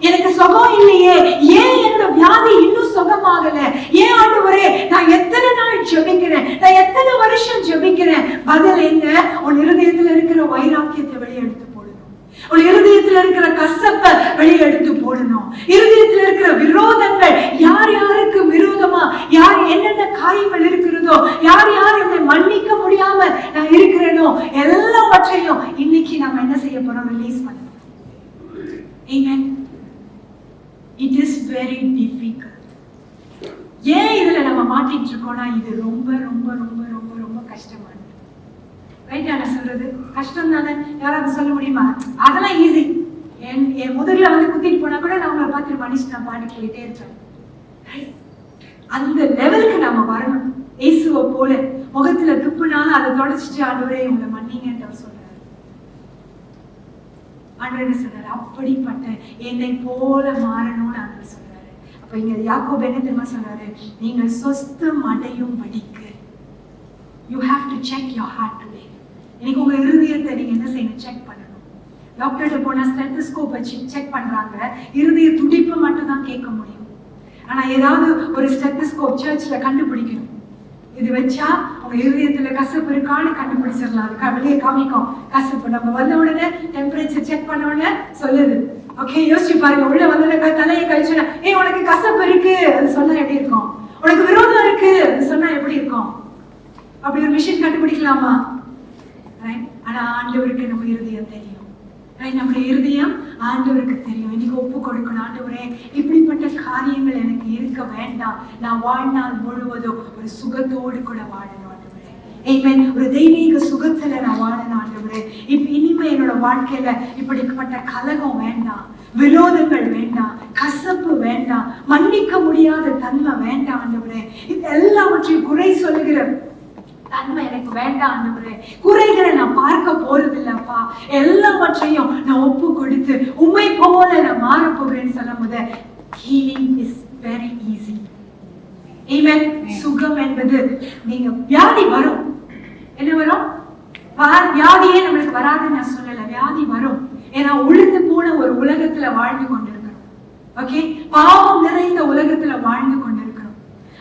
எனக்கு சுகம் இல்லையே, ஏன் என்னோட வியாதி இன்னும் சுகமாகல, ஏன் ஆண்டவரே நான் எத்தனை நாள் ஜெபிக்கிறேன், நான் எத்தனை வருஷம் ஜெபிக்கிறேன்? பதில் என்ன? உன் இருதயத்துல இருக்கிற வைராக்கியத்தை வெளியெடுத்து போடணும். உன் இருதயத்துல இருக்கிற கசப்பை வெளியெடுத்து போடணும். இருதயத்துல இருக்கிற விரோதங்கள், யார் யாருக்கு விரோதமா யார் என்னென்ன காரியங்கள் இருக்கிறதோ, யார் யார் என்னை மன்னிக்க முடியாம நான் இருக்கிறேனோ எல்லாவற்றையும் இன்னைக்கு நம்ம என்ன செய்ய போறோம்? ரிலீஸ் பண்ணணும். ஆமென். It is very difficult. ஏன் இதுல நம்ம மாட்டிட்டு இருக்கோம்னா இது ரொம்ப ரொம்ப ரொம்ப ரொம்ப ரொம்ப கஷ்டமானது. ரைட்டா நான் சொல்றது? கஷ்டம் தானே? யாராவது சொல்ல முடியுமா? அதெல்லாம் ஈஸி. என் முதுகுல வந்து குத்திட்டு போனா கூட நான் உங்களை பார்த்து மனுஷன் நான் பாடி போயிட்டே இருப்பேன். அந்த லெவலுக்கு நம்ம வரணும். இயேசுவை போல முகத்துல துப்புனாலும் அதை தொடச்சிட்டு ஆண்டவரே உங்களை மன்னிங்கன்னு அவர் சொல்றாரு. ஆண்டவர் சொல்றாரு, அப்படிப்பட்ட என்னை போல மாறணும்னு ஆண்டவர் சொல்றாரு. அப்ப இங்க யாக்கோபு என்ன தெரியுமா சொல்றாரு? நீங்கள் சொஸ்தம் அடையும்படிக்கு you have to check your heart today. இன்னைக்கு உங்க இருதயத்தை நீங்க என்ன செய்யணும்? செக் பண்ணணும். டாக்டர்கிட்ட போனா ஸ்டெத்தோஸ்கோப் வச்சு செக் பண்றாங்க. இருதய துடிப்பு மட்டும் தான் கேட்க முடியும். ஆனா ஏதாவது ஒரு ஸ்டெத்தோஸ்கோப் சர்ச்ல கண்டுபிடிக்கணும். இது வச்சா உங்க இருதயத்துல கசப்பு இருக்கான்னு கண்டுபிடிச்சிடலாம். அது வெளியே காமிக்கும் கசப்பு. நம்ம வந்த உடனே டெம்பரேச்சர் செக் பண்ண உடனே சொல்லுது. ஓகே, யோசிச்சு பாருங்க. உள்ள வந்த தலையை கழிச்சுனா உனக்கு கசப்பு இருக்கு அது சொன்னா எப்படி இருக்கும்? உனக்கு விரோதம் இருக்கு அது சொன்னா எப்படி இருக்கும்? அப்படி ஒரு மிஷின் கண்டுபிடிக்கலாமா? ஆனா ஆண்டவருக்கு நம்ம இருதயம் தெரியும். நம்முடைய இருதயம் ஆண்டவருக்கு தெரியும். இன்னைக்கு ஒப்பு கொடுக்கணும். ஆண்டவரே, இப்படிப்பட்ட காரியங்கள் எனக்கு இருக்க வேண்டாம். நான் வாழ்நாள் முழுவதும் ஒரு சுகத்தோடு கூட வாழணும் ஆண்டவரே. ஆமென். ஒரு தெய்வீக சுகத்துல நான் வாழணும் ஆண்டவரே. இனிமே என்னோட வாழ்க்கையில இப்படிப்பட்ட கலகம் வேண்டாம், விரோதங்கள் வேண்டாம், கசப்பு வேண்டாம், மன்னிக்க முடியாத தன்மை வேண்டாம் ஆண்டவரே. இது எல்லாவற்றையும் குறை சொல்லுகிற தன்மை எனக்கு வேண்டாம் ஆண்டவரே. குறைகளை நான் பார்க்க போறது இல்லப்பா. எல்லாவற்றையும் நான் ஒப்பு கொடுத்து உம்மை போல நான் மாற போகிறேன்னு சொல்லும் போது healing is very easy. Amen. சுகம் என்பது, நீங்க வியாதி வரும். என்ன வரும்? வியாதியே நம்மளுக்கு வராதுன்னு நான் சொல்லல. வியாதி வரும். ஏன்னா உளுந்து போன ஒரு உலகத்துல வாழ்ந்து கொண்டிருக்கிறோம். ஓகே, பாவம் நிறைந்த உலகத்துல வாழ்ந்து கொண்டிருக்கிறோம்.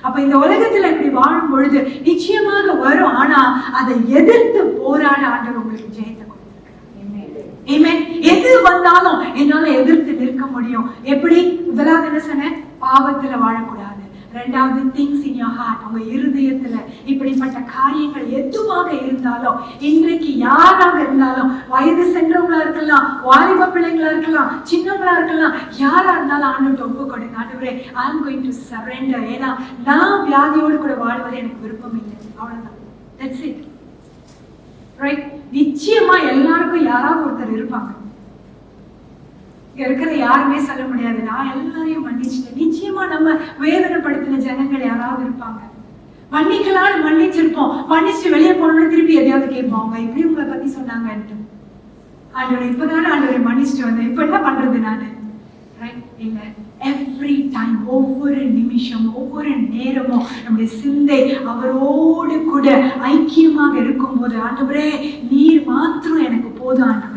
அப்ப இந்த உலகத்துல இப்படி வாழும் பொழுது நிச்சயமாக வரும். ஆனா அதை எதிர்த்து போராட ஆண்டவர் உங்களுக்கு ஜெயத்தை கொடுத்திருக்கிறார். ஆமென். எது வந்தாலும் என்னால எதிர்த்து நிற்க முடியும். எப்படி? முதலாவது என்ன சொன்னேன்? பாவத்துல வாழக்கூடாது, இரண்டாவது திங்ஸ் இன் யோர் ஹார்ட், உங்க இருதயத்துல இப்படிப்பட்ட காரியங்கள் எதுவாக இருந்தாலும், இன்றைக்கு யாராக இருந்தாலும், வயது சென்றவங்களா இருக்கலாம், வாலிப பிள்ளைங்களா இருக்கலாம், சின்னவங்களா இருக்கலாம், யாரா இருந்தாலும் ஆண்டவர்கிட்ட ஒப்பு கொடுங்க. ஆண்டவரே, ஐ அம் கோயிங் டு சரண்டர். ஏன்னா நான் வியாதியோடு கூட வாழ்வது எனக்கு விருப்பம் இல்லை. அவ்வளவுதான். That's it. Right? நிச்சயமா எல்லாருக்கும் யாராவது ஒருத்தர் இருப்பாங்க. இருக்கிற யாருமே சொல்ல முடியாது நான் எல்லாரையும் மன்னிச்சுட்டேன். நிச்சயமா நம்ம வேதனைப்படுத்தின ஜனங்கள் யாராவது இருப்பாங்க. மன்னிக்கலான்னு மன்னிச்சிருப்போம், மன்னிச்சுட்டு வெளியே போனோம்னு திருப்பி எதையாவது கேட்போம், அவங்க இப்படி உங்களை பத்தி சொன்னாங்கன்ட்டு. ஆண்டவரே, இப்பதானே ஆண்டவரை மன்னிச்சுட்டு வந்தேன், இப்ப என்ன பண்றது நானு? இல்ல, எவ்ரி டைம், ஒவ்வொரு நிமிஷம், ஒவ்வொரு நேரமும் நம்முடைய சிந்தை அவரோடு கூட ஐக்கியமாக இருக்கும் போது, ஆண்டவரே நீர் மாத்திரம் எனக்கு போதும் ஆண்டவரே,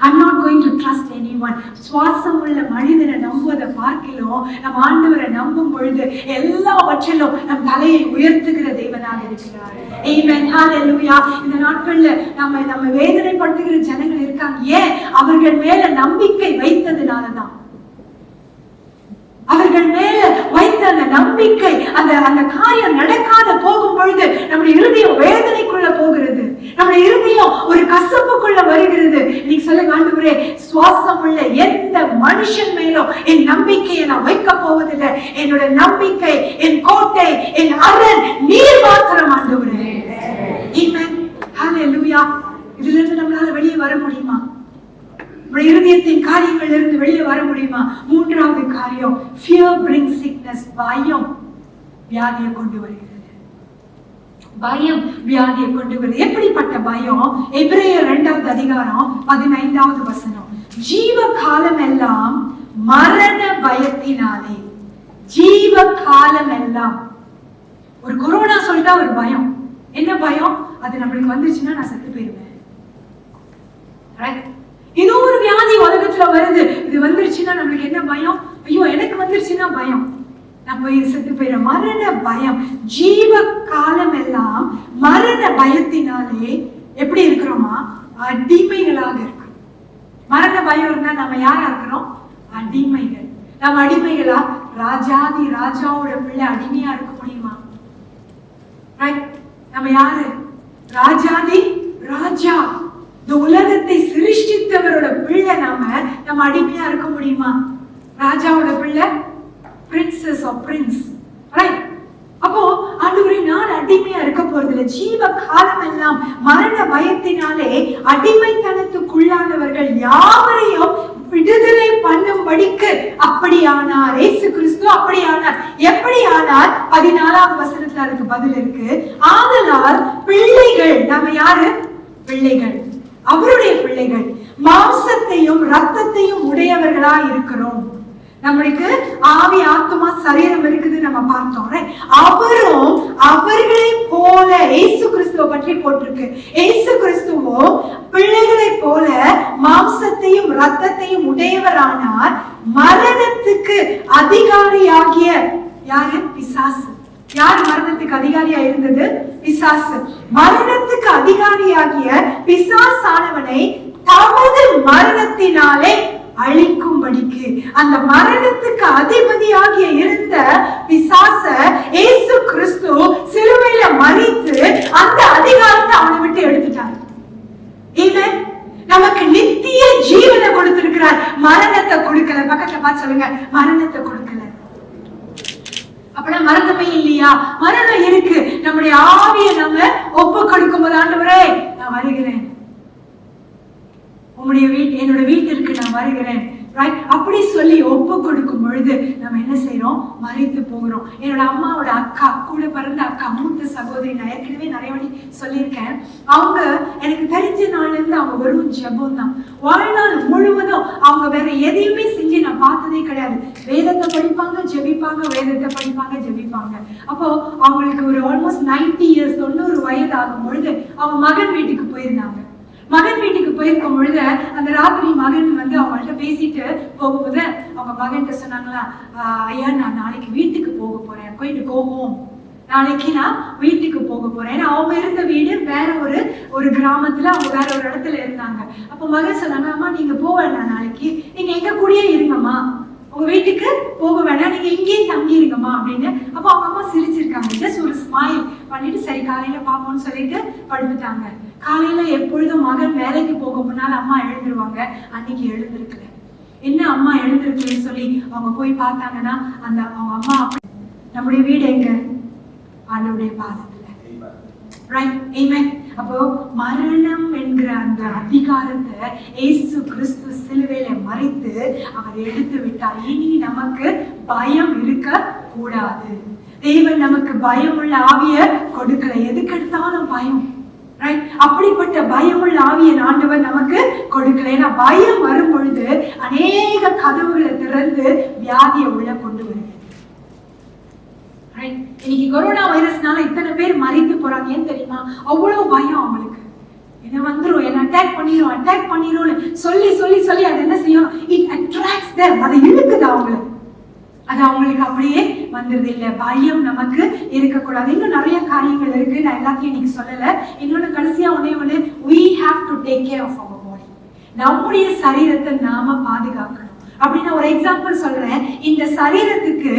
I'm not going to trust anyone. சுவாசம் உள்ள மனிதனை நம்புவதை பார்க்கலாம், நம் ஆண்டவரை நம்பும் பொழுது எல்லாவற்றிலும் நம் தலையை உயர்த்துகிற தேவனாக இருக்கிறார். Amen. Hallelujah. இந்த நாட்கள்ல நம்ம வேதனைப்படுத்துகிற ஜனங்கள் இருக்காங்க. ஏன்? அவர்கள் மேல நம்பிக்கை வைத்ததுனாலதான். அவர்கள் மேல வைத்த அந்த நம்பிக்கை, அந்த காரியம் நடக்காத போகும் பொழுது நம்முடைய இருதயம் வேதனைக்குள்ள போகிறது, நம்முடைய இருதயம் ஒரு கசப்புக்குள்ள வருகிறது. இன்னைக்கு சொல்லுங்க, ஆண்டவரே, சுவாசம் உள்ள எந்த மனுஷன் மேலும் என் நம்பிக்கையை நான் வைக்க போவதில்லை. என்னோட நம்பிக்கை, என் கோட்டை, என் அரண் நீர் மாத்திரம் ஆண்டவரே. ஆமென். ஹல்லேலூயா. இதுல இருந்து நம்மளால வெளியே வர முடியுமா? இருதயத்தின் காரியங்கள் இருந்து வெளியே வர முடியுமா? மூன்றாவது காரியம், fear brings sickness. பயம் வியாதியை கொண்டு வருகிறது. பயம் வியாதியை கொண்டு வருகிறது. எப்படிப்பட்ட பயம்? எபிரேயர் 2வது அதிகாரம் 15வது வசனம். ஜீவ காலம் எல்லாம் மரண பயத்தினாலே. ஜீவ காலம் எல்லாம். ஒரு கொரோனா சொல்லிட்டா ஒரு பயம். என்ன பயம்? அது நம்மளுக்கு வந்துருச்சுன்னா நான் செத்து போயிருவேன். ஏதோ ஒரு வியாதி உலகத்துல வருது, இது வந்துருச்சுன்னா நம்மளுக்கு என்ன பயம்? ஐயோ, எனக்கு வந்துருச்சுன்னா பயம், நான் போய் செத்து போயிடும். மரண பயம். ஜீவ காலம் எல்லாம் மரண பயத்தினாலே எப்படி இருக்கிறோமா? அடிமைகளாக இருக்கிறோம். மரண பயம் இருந்தா நம்ம யாரா இருக்கிறோம்? அடிமைகள். நம்ம அடிமைகளா? ராஜாதி ராஜாவோட பிள்ளை அடிமையா இருக்க முடியுமா? நம்ம யாரு? ராஜாதி ராஜா, இந்த உலகத்தை சிருஷ்டித்தவரோட பிள்ளை. நம்ம அடிமையா இருக்க முடியுமா? ராஜாவோட பிள்ளை, பிரின்சஸ் ஆஃப் பிரின்ஸ். அப்போ ஆண்டவரே, நான் அடிமையா இருக்க போறதில்லை. ஜீவ காலம் எல்லாம் மரண பயத்தினாலே அடிமைத்தனத்துக்குள்ளானவர்கள் யாவரையும் விடுதலை பண்ணும்படிக்கு அப்படியானார். இயேசு கிறிஸ்து அப்படியானார். எப்படியானார்? 14வது வசனத்துல அதுக்கு பதில் இருக்கு. ஆதலால் பிள்ளைகள், நாம யாரு? பிள்ளைகள், அவருடைய பிள்ளைகள், மாம்சத்தையும் ரத்தத்தையும் உடையவர்களா இருக்கிறோம். நம்மளுக்கு ஆவி, ஆத்மா, சரீரம் இருக்குது, நம்ம பார்த்தோம். அவரும் அவர்களை போல, இயேசு கிறிஸ்துவ பற்றி போட்டிருக்கு, இயேசு கிறிஸ்துவோ பிள்ளைகளை போல மாம்சத்தையும் ரத்தத்தையும் உடையவரானார். மரணத்துக்கு அதிகாரியாகிய யாரு? பிசாசு. யார் மரணத்துக்கு அதிகாரியா இருந்தது? பிசாசு. மரணத்துக்கு அதிகாரியாகிய பிசாசானவனை தமது மரணத்தினாலே அழிக்கும்படிக்கு, அந்த மரணத்துக்கு அதிபதியாகிய இருந்த பிசாச இயேசு கிறிஸ்து சிலுவையில மரித்து அந்த அதிகாரத்தை அவனை விட்டு எடுத்துட்டார். நமக்கு நித்திய ஜீவனை கொடுத்திருக்கிறார், மரணத்தை கொடுக்கல. பக்கத்துல பார்த்து சொல்லுங்க, மரணத்தை கொடுக்கல. அப்படின்னா மரணமே இல்லையா? மரணம் இருக்கு. நம்முடைய ஆவியை நம்ம ஒப்பு கொடுக்கும் போது, ஆண்டவரே நான் வருகிறேன், உங்களுடைய என்னோட வீட்டிற்கு நான் வருகிறேன், அப்படி சொல்லி ஒப்பு கொடுக்கும் பொழுது நம்ம என்ன செய்யறோம்? மரித்து போகிறோம். என்னோட அம்மாவோட அக்கா, கூட பிறந்த அக்கா, மூத்த சகோதரி, நான் ஏற்கனவே நிறைய வாட்டி சொல்லியிருக்கேன். அவங்க எனக்கு தெரிஞ்ச நாள்ல இருந்து அவங்க வெறும் ஜெபம் தான். வாழ்நாள் முழுவதும் அவங்க வேற எதையுமே செஞ்சு நான் பார்த்ததே கிடையாது. வேதத்தை படிப்பாங்க, ஜெபிப்பாங்க, வேதத்தை படிப்பாங்க, ஜெபிப்பாங்க. அப்போ அவங்களுக்கு ஒரு ஆல்மோஸ்ட் 90 இயர்ஸ், 90 வயது ஆகும் பொழுது அவங்க மகன் வீட்டுக்கு போயிருந்தாங்க. மகன் வீட்டுக்கு போயிருக்கும் பொழுது அந்த ராத்திரி மகன் அவங்கள்ட்ட பேசிட்டு போகும்போது அவங்க மகன்கிட்ட சொன்னாங்களா, ஐயா நான் நாளைக்கு வீட்டுக்கு போக போறேன், going to go home. நாளைக்கு நான் வீட்டுக்கு போக போறேன். அவங்க இருந்த வீடு வேற ஒரு கிராமத்துல, அவங்க வேற ஒரு இடத்துல இருந்தாங்க. அப்ப மகன் சொன்னாங்க, அம்மா நீங்க போக வேண்டாம், நாளைக்கு நீங்க எங்க கூடயே இருங்கம்மா, உங்க வீட்டுக்கு போக வேணாம், நீங்க இங்கேயே தங்கிருங்கம்மா அப்படின்னு. அப்போ அவங்க அம்மா சிரிச்சிருக்காங்க, ஜஸ்ட் ஒரு ஸ்மைல் பண்ணிட்டு சரி காலையில பாப்போம்னு சொல்லிட்டு படுத்துட்டாங்க. காலையில எப்பொழுதும் மகன் வேலைக்கு போக முன்னால அம்மா எழுந்துருவாங்க, அன்னைக்கு எழுந்திருக்கல. என்ன அம்மா எழுந்திருக்கலன்னு சொல்லி அவங்க போய் பார்த்தாங்கன்னா அந்த அவங்க அம்மா, நம்முடைய வீடு எங்க? ஆண்டவருடைய பாதத்துல. ரைட், ஆமென். அப்போ மரணம் என்கிற அந்த அதிகாரத்தை இயேசு கிறிஸ்து சிலுவையில மறித்து அவர் எடுத்து விட்டார். இனி நமக்கு பயம் இருக்க கூடாது. தேவன் நமக்கு பயமுள்ள ஆவிய கொடுக்கல. எதுக்கு எடுத்தாலும் பயம். ரைட், அப்படிப்பட்ட பயமுள்ள ஆவியை ஆண்டவர் நமக்கு கொடுக்கல. ஏன்னா பயம் வரும் பொழுது அநேக கதவுகளை திறந்து வியாதியை உள்ள கொண்டு வருது. இன்னைக்கு கொரோனா வைரஸ்னால இத்தனை பேர் மறித்து போறாங்க. ஏன் தெரியுமா? அவ்வளவு பயம் அவங்களுக்கு. என்ன வந்துரும், என்ன அட்டாக் பண்ணிரும் சொல்லி சொல்லி சொல்லி அது என்ன செய்யும்? It attracts them. அதை இழுக்குது அவங்களுக்கு. அது அவங்களுக்கு அப்படியே வந்துருது. இல்ல, பயம் நமக்கு இருக்கக்கூடாது. இன்னும் நிறைய காரியங்கள் இருக்கு, நான் எல்லாத்தையும் இன்னைக்கு சொல்லல. இன்னொன்னு கடைசியா ஒண்ணு, we have to take care of our body. நம்முடைய சரீரத்தை நாம பாதுகாக்கணும். அப்படின்னு ஒரு எக்ஸாம்பிள் சொல்றேன். இந்த சரீரத்துக்கு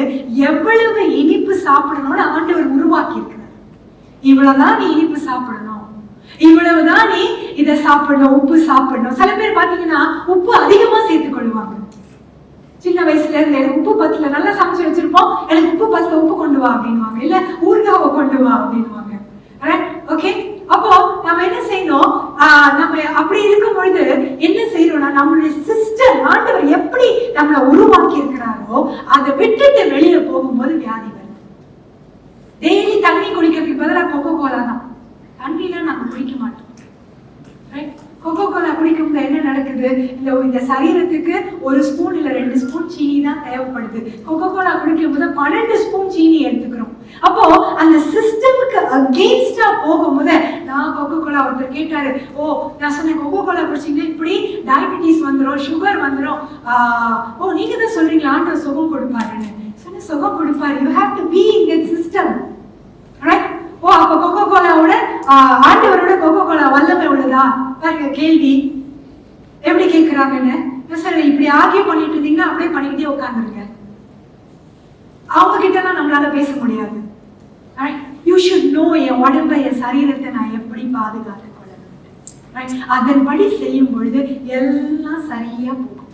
எவ்வளவு இனிப்பு சாப்பிடணும்னு ஆண்டவர் உருவாக்கி இருக்கிறார். இவ்வளவுதான் நீ இனிப்பு சாப்பிடணும், இவ்வளவுதான் நீ இதை சாப்பிடணும், உப்பு சாப்பிடணும். சில பேர் பாத்தீங்கன்னா உப்பு அதிகமா சேர்த்துக் கொள்ளுவாங்க. சின்ன வயசுல இருந்து எனக்கு உப்பு பத்தல, நல்லா சமைச்சு வச்சிருப்போம், எனக்கு உப்பு பத்தல, உப்பு கொண்டு வா அப்படின்வாங்க. இல்ல ஊறுகாவை கொண்டு வா அப்படின்வாங்க. ஓகே, அப்போ நம்ம என்ன செய்யணும்? நம்ம அப்படி இருக்கும் பொழுது என்ன செய்யறோம்னா, நம்மளுடைய சிஸ்டம் ஆண்டவர் எப்படி நம்மளை உருவாக்கி இருக்கிறாரோ அதை விட்டுட்டு வெளியில போகும்போது வியாதி வருது. டெய்லி தண்ணி குடிக்கிறதுக்கு பதிலாக கொக்கோ கோலா தான். தண்ணிலாம் நாங்க குடிக்க மாட்டோம். கொக்கோ கோலா குடிக்கும் போது என்ன நடக்குது? இந்த சரீரத்துக்கு 1 ஸ்பூன் இல்ல 2 ஸ்பூன் சீனி தான் தேவைப்படுது. கொக்கோ கோலா குடிக்கும் போது 12 ஸ்பூன் சீனி எடுத்துக்கிறோம். அப்போ அந்த சிஸ்டமுக்கு அகெயின்ஸ்டா போகும்போது, நான் கொக்கோ கோலா, ஒருத்தர் கேட்டாரு, நான் சொன்னேன் கொக்கோ கோலா குடிச்சீங்கன்னா இப்படி டயபிட்டிஸ் வந்துடும், சுகர் வந்துடும். நீங்க தான் சொல்றீங்களா ஆண்டவர் சுகம் கொடுப்பாருன்னு சொன்ன. சுகம் கொடுப்பாரு. You have to be in that system. Right? அப்ப கொக்கோ கோலாவோட ஆண்டவரோட கொக்கோ கோலா வல்லமை உள்ளதா? பாருங்க கேள்வி எப்படி கேட்கிறாங்கன்னு. சார் இப்படி ஆகிய பண்ணிட்டு இருந்தீங்கன்னா அப்படியே பண்ணிக்கிட்டே உட்காந்துருங்க. அவங்க கிட்ட எல்லாம் நம்மளால பேச முடியாது. You should know என் உடம்பை, என் சரீரத்தை நான் எப்படி பாதுகாத்துக் கொள்ள வேண்டும். அதன்படி செய்யும் பொழுது எல்லாம் சரியா போகும்.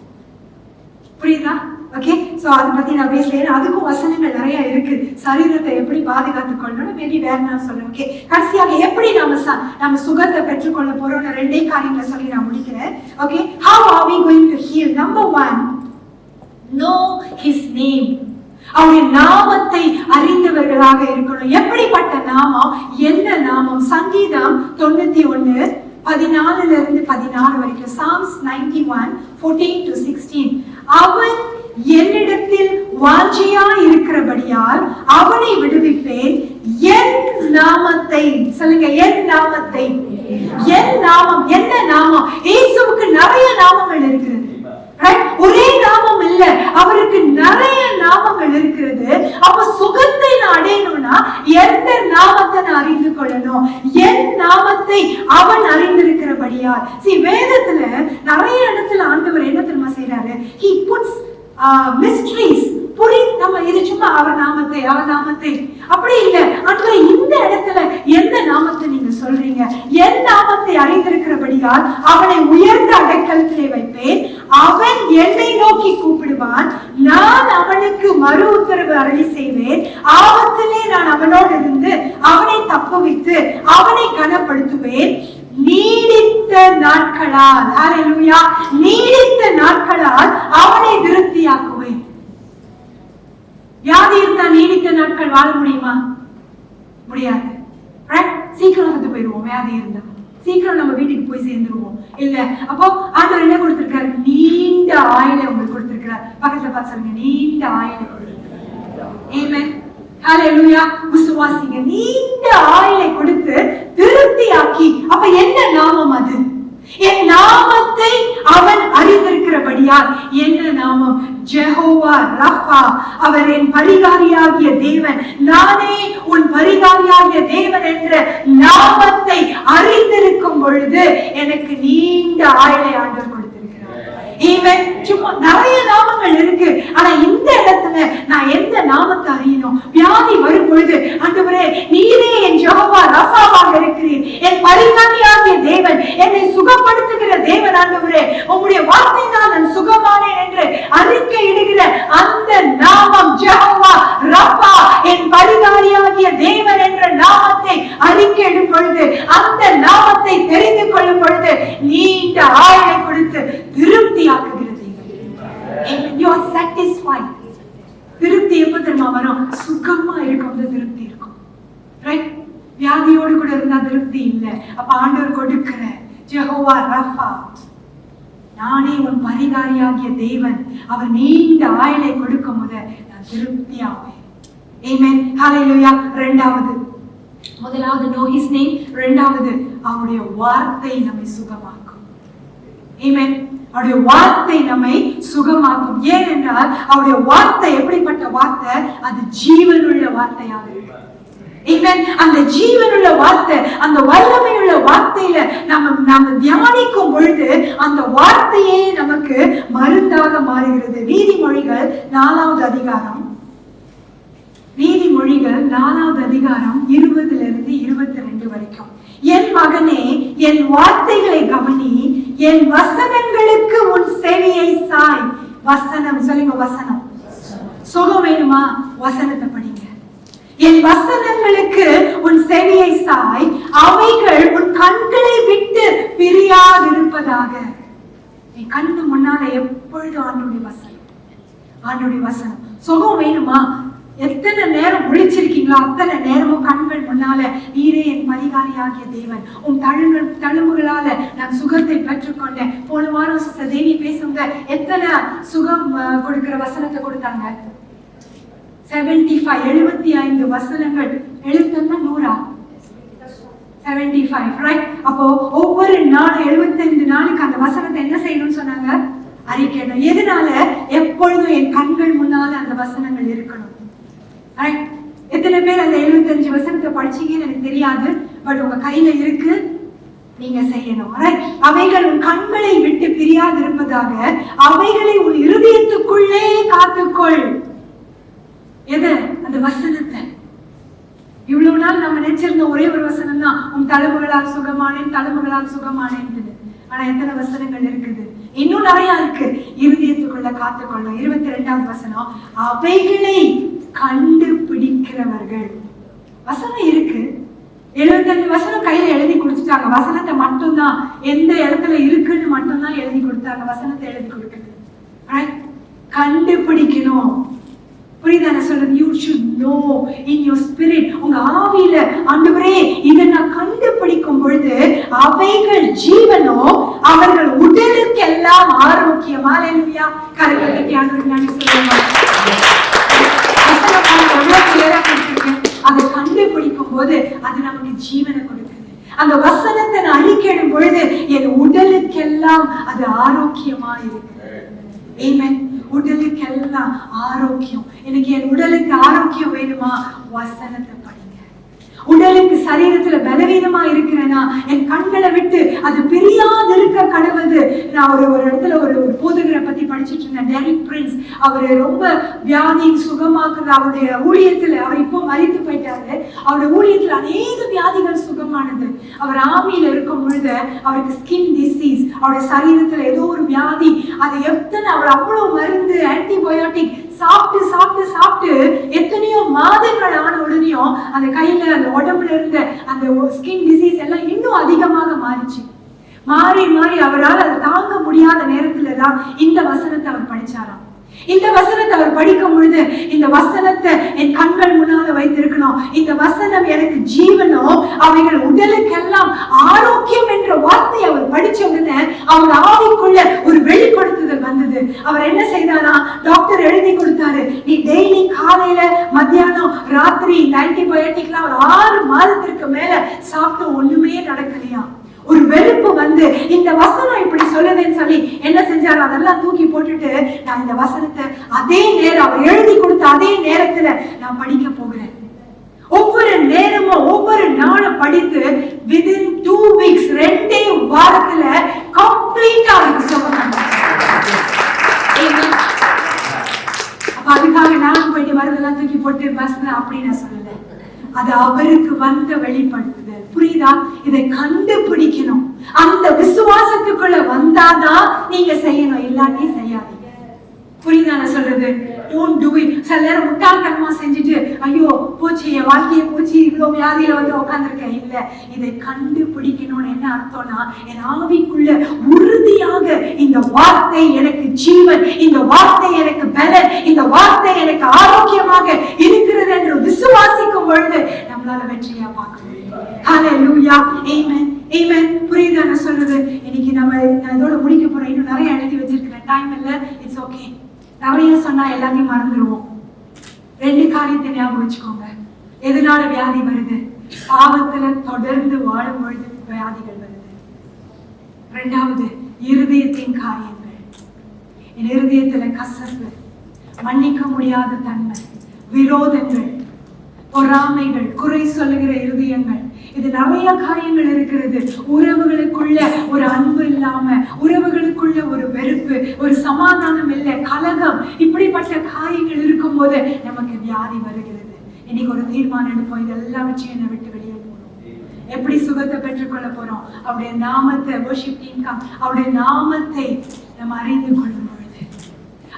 புரியுதா? ஓகே, சோ அதை பத்தி நான் பேசல. அதுக்கும் வசனங்கள் நிறைய இருக்கு. சரீரத்தை எப்படி பாதுகாத்துக் கொள்ளணும், மேபி வேற நான் சொல்றேன். ஓகே, கடைசியாக எப்படி நம்ம சுகத்தை பெற்றுக்கொள்ள போறோம், 2 காரியங்களை சொல்லி நான் முடிக்கிறேன். Okay, how are we going to heal? Number 1, know his name. அவருடைய நாமத்தை அறிந்தவர்களாக இருக்கணும். எப்படிப்பட்ட நாமம்? என்ன நாமம்? சங்கீதம் 91 14 இருந்து 16 வரைக்கும். Psalms 91 14 to 16. அவன் என்னிடத்தில் வாஞ்சியா இருக்கிறபடியால் அவனை விடுவிப்பேன். என் நாமத்தை சொல்லுங்க, என் நாமத்தை. என் நாமம் என்ன நாமம்? இயேசுவுக்கு நிறைய நாமங்கள் இருக்கிறது. ஒரே நாமம் இல்ல, அவருக்கு நிறைய நாமங்கள் இருக்கிறது. அப்ப சுகத்தை நான் அடையணும்னா எந்த நாமத்தை நான் அறிந்து கொள்ளணும்? என் நாமத்தை அவன் அறிந்திருக்கிறபடியால். வேதத்துல நிறைய இடத்துல ஆண்டவர் என்ன தெரியுமா செய்யறாரு? He puts mysteries. நம்ம இது சும்மா அவர் நாமத்தை அப்படி இல்ல. ஆண்டவரே இந்த இடத்துல எந்த நாமத்தை நீங்க சொல்றீங்க? என் நாமத்தை அறிந்திருக்கிறபடியால் அவனை உயர்ந்த அடைக்கலத்திலே வைப்பேன். அவன் என்னை நோக்கி கூப்பிடுவான், நான் அவனுக்கு மறு உத்தரவு அருளி செய்வேன். ஆபத்திலே நான் அவனோடு இருந்து அவனை தப்புவித்து அவனை கனப்படுத்துவேன். நீடித்த நாட்களால், ஹல்லேலூயா, நீடித்த நாட்களால் அவனை திருப்தியாக்குவேன். வியாதி இருந்தா நீடித்த நாட்கள் வாழ முடியுமா? முடியாது. சீக்கிரம் வந்து போயிடுவோம். வியாதி இருந்தா சீக்கிரம் நம்ம வீட்டுக்கு போய் சேர்ந்துருவோம். இல்ல, அப்போ ஆண்டவர் என்ன கொடுத்திருக்காரு? நீண்ட ஆயுளை உங்களுக்கு கொடுத்திருக்கிறார். பக்கத்துல பார்த்து சொல்லுங்க, நீண்ட ஆயுளை. ஆமென், ஹல்லேலூயா. விசுவாசிங்க, நீண்ட ஆயுளை கொடுத்து திருப்தியாக்கி. அப்ப என்ன நாமம் அது? என் நாமத்தை அவன் அறிந்திருக்கிறபடியால். என்ன நாமம்? Jehovah Rafah. அவர் என் பரிகாரியாகிய தேவன். நானே உன் பரிகாரியாகிய தேவன் என்ற நாமத்தை அறிந்திருக்கும் பொழுது எனக்கு நீண்ட ஆயுளை ஆண்டவர் கொடுத்திருக்கிறார். சும்மா நிறைய நாமங்கள் இருக்கு, ஆனா யெகோவா ரஃபா, நானே உன் பரிகாரியாகிய தேவன், அவர் நீண்ட ஆயுளை கொடுக்கும் போது நான் திருப்தியாவேன். ஆமென், ஹல்லேலூயா. முதலாவது know his name, இரண்டாவது அவருடைய வார்த்தை நம்மை சுகமாக்கும். ஆமென், அவருடைய வார்த்தை நம்மை சுகமாக்கும். ஏனென்றால் அவருடைய வார்த்தை எப்படிப்பட்ட வார்த்தை? அது ஜீவனுள்ள வார்த்தையாக இருக்கு. ஆமென், அந்த ஜீவனுள்ள வார்த்தை, அந்த வல்லமையுள்ள வார்த்தையில நம்ம தியானிக்கும் பொழுது அந்த வார்த்தையே நமக்கு மருந்தாக மாறுகிறது. நீதிமொழிகள் 4வது அதிகாரம் 20 22 வரைக்கும். என் மகனே, என் வார்த்தைகளை கவனி, என் வசனங்களுக்கு உன் செவியை சாய். வசனம் சொல்லுங்க, வசனம். சுகம் வேணுமா? வசனத்தை படிங்க. என் வசனங்களுக்கு உன் செவியை சாய், அவைகள் உன் கண்களை விட்டு பிரியாதிருப்பதாக. என் கண்ணு முன்னால எப்பொழுதும் ஆண்டவருடைய வசனம், ஆண்டவருடைய வசனம். சுகம் வேணுமா? எத்தனை நேரம் விழிச்சிருக்கீங்களோ அத்தனை நேரமும் கண்கள் முன்னால நீரே என் பரிகாரியாகிய தேவன், உன் தழும்புகளால நான் சுகத்தை பெற்றுக்கொண்டேன். போன வாரம் சிஸ்டர் தேவி பேசுங்க, எத்தனை சுகம் கொடுக்கிற வசனத்தை கொடுத்தாங்க? 75 வசனங்கள். 100 75, ரைட்? அப்போ ஒவ்வொரு நாளும் 75 நாளுக்கு அந்த வசனத்தை என்ன செய்யணும்னு சொன்னாங்க? அறிக்கணும். எதனால? எப்பொழுதும் என் கண்கள் முன்னால அந்த வசனங்கள் இருக்கணும். எத்தனை பேர் அந்த 75 வசனத்தை படிச்சீங்கன்னு எனக்கு தெரியாது, பட் உங்க கையில இருக்கு, நீங்க செய்யணும். அவைகள் உன் கண்களை விட்டு பிரியாதிருப்பதாக, அவைகளை உன் இருதயத்துக்குள்ளே காத்துக்கொள். எது? அந்த வசனத்தை. இவ்வளவு நாள் நம்ம நினைச்சிருந்த ஒரே ஒரு வசனம் தான், உன் தழும்புகளால் சுகமானேன், தழும்புகளால் சுகமானேன். ஆனா எத்தனை வசனங்கள் இருக்குது? இன்னும் நிறைய இருக்கு. இருதயத்துக்குள்ள காத்துக்கொள்ளும். 22வது வசனம், அவைகளை கண்டுபிடிக்கிறவர்கள். வசனம் இருக்கு, 75 வசனம் கையில எழுதி கொடுத்துட்டாங்க. வசனத்தை மட்டும்தான், எந்த இடத்துல இருக்குன்னு மட்டும்தான் எழுதி கொடுத்தாங்க. வசனத்தை எழுதி கொடுக்குது. கண்டுபிடிக்கணும். புரியுதான சொல்றது? You should know in your spirit. உங்க ஆவியில ஆண்டவரே இதை நான் கண்டுபிடிக்கும் பொழுது அவைகள் ஜீவனோ, அவர்கள் உடலுக்கு எல்லாம் ஆரோக்கியமா. அல்லேலூயா. கரங்களை ஆண்டவரே நான் சொல்லுவேன். அதை கண்டுபிடிக்கும் போது அது நமக்கு ஜீவனை கொடுக்குது. அந்த வசனத்தை நான் அறிக்கையிடும் பொழுது என் உடலுக்கெல்லாம் அது ஆரோக்கியமா இருக்கு. ஆமென். உடலுக்கெல்லாம் ஆரோக்கியம். எனக்கு என் உடலுக்கு ஆரோக்கியம் வேணுமா? வசனத்தை படிங்க. உடலுக்கு சரீரத்துல பலவீனமா இருக்கிறேன்னா என் கண்களை விட்டு அது பிரியாது இருக்க கடவுது. நான் ஒரு இடத்துல ஒரு போதகரை பத்தி படிச்சுட்டு இருந்தேன், டெரிக் பிரின்ஸ். அவரு ரொம்ப வியாதி சுகமாக்குற அவருடைய ஊழியத்துல, அவர் இப்போ மரித்து போயிட்டாரு. அவருடைய ஊழியத்துல அநேக வியாதிகள் சுகமானது. அவர் ஆவியில இருக்கும் பொழுது அவருக்கு ஸ்கின் டிசீஸ், அவருடைய சரீரத்துல ஏதோ ஒரு வியாதி. அது அவர் அவ்வளவு மருந்து, ஆன்டிபயோட்டிக் சாப்பிட்டு சாப்பிட்டு சாப்பிட்டு எத்தனையோ மாதங்கள் ஆன உடனேயும் அந்த கையில அந்த உடம்புல இருந்த அந்த ஸ்கின் டிசீஸ் எல்லாம் இன்னும் அதிகமாக மாறிச்சு. மாறி மாறி அவரால் அதை தாங்க முடியாத நேரத்துல தான் இந்த வசனத்தை அவர் படிச்சாராம். இந்த வசனத்தை அவர் படிக்கும் பொழுது, இந்த வசனத்தை என் கண்கள் முன்னால வைத்திருக்கணும், இந்த வசனம் எனக்கு ஜீவனோ, அவைகள் உடலுக்கெல்லாம் ஆரோக்கியம் என்ற வார்த்தையை அவர் படிச்ச உடனே அவர் ஆவிக்குள்ள ஒரு வெளிப்படுத்துதல் வந்தது. அவர் என்ன செய்தாரா? டாக்டர் எழுதி கொடுத்தாரு, நீ டெய்லி காலையில மத்தியானம் ராத்திரி இந்த ஆன்டிபயோட்டிக்லாம் ஒரு 6 மாதத்திற்கு மேல சாப்பிட்டு ஒண்ணுமே நடக்கலையா. ஒரு வெறுப்பு வந்து இந்த வசனம் இப்படி சொல்லுதுன்னு சொல்லி என்ன செஞ்சாரு? அதெல்லாம் தூக்கி போட்டுட்டு நான் இந்த வசனத்தை அதே நேரம் அவர் எழுதி கொடுத்த அதே நேரத்துல நான் படிக்க போகிறேன். ஒவ்வொரு நேரமும் ஒவ்வொரு நாளும் படித்து within 2 weeks 2 வாரத்துல கம்ப்ளீட்டா அவருக்கு சொல்லுவாங்க. அதுக்காக நான் போயிட்டு வரதெல்லாம் தூக்கி போட்டு பஸ் அப்படி நான் சொல்லல. அது அவருக்கு வந்த வெளிப்படுத்துதல். புரியுதா? இதை கண்டுபிடிக்கணும். அந்த விசுவாசத்துக்குள்ள வந்தாதான் நீங்க செய்யணும், இல்லாட்டி செய்யாதீங்க. புரியுதா நான் சொல்றது? Don't do it. சில நேரம் முட்டாள்தனமா செஞ்சுட்டு ஐயோ போச்சு, என் வாழ்க்கையை போச்சு, இவ்வளவு வியாதியில வந்து உட்காந்துருக்கேன். இல்ல, இதை கண்டுபிடிக்கணும்னு என்ன அர்த்தம்னா, என் ஆவிக்குள்ள உறுதியாக இந்த வார்த்தை எனக்கு ஜீவன், இந்த வார்த்தை எனக்கு பலன், இந்த வார்த்தை எனக்கு ஆரோக்கியமாக இருக்கிறது என்று விசுவாசிக்கும் பொழுது நம்மளால வெற்றியா பார்க்க முடியும். ஹalleluya amen amen. புரியுதா நான் சொல்றது? இன்னைக்கு நான் இதோட முடிக்க போறேன். இன்னும் நிறைய எழுதி வச்சிருக்கிறேன், டைம் இல்ல, இட்ஸ் ஓகே. நிறைய சொன்னா எல்லாத்தையும் மறந்துடுவோம். 2 காரியத்தை ஞாபகம் வச்சுக்கோங்க. எதனால வியாதி வருது? பாவத்துல தொடர்ந்து வாழும் பொழுது வியாதிகள் வருது. 2வது இருதயத்தின் காரியங்கள். என் இருதயத்துல கசப்பு, மன்னிக்க முடியாத தன்மை, விரோதங்கள், பொறாமைகள், குறை சொல்லுகிற இருதயங்கள், இது நிறைய காரியங்கள் இருக்கிறது. உறவுகளுக்குள்ள ஒரு அன்பு இல்லாம, உறவுகளுக்குள்ள ஒரு வெறுப்பு, ஒரு சமாதானம் இல்லை, கலகம், இப்படிப்பட்ட காரியங்கள் இருக்கும் போது நமக்கு வியாதி வருகிறது. இன்னைக்கு ஒரு தீர்மானம் எடுப்போம், இதெல்லாம் வச்சு என்னை விட்டு வெளியே போகணும். எப்படி சுகத்தை பெற்றுக்கொள்ள போறோம்? அவருடைய நாமத்தை worship team come, அவருடைய நாமத்தை நம்ம அறிந்து கொள்ளும் பொழுது,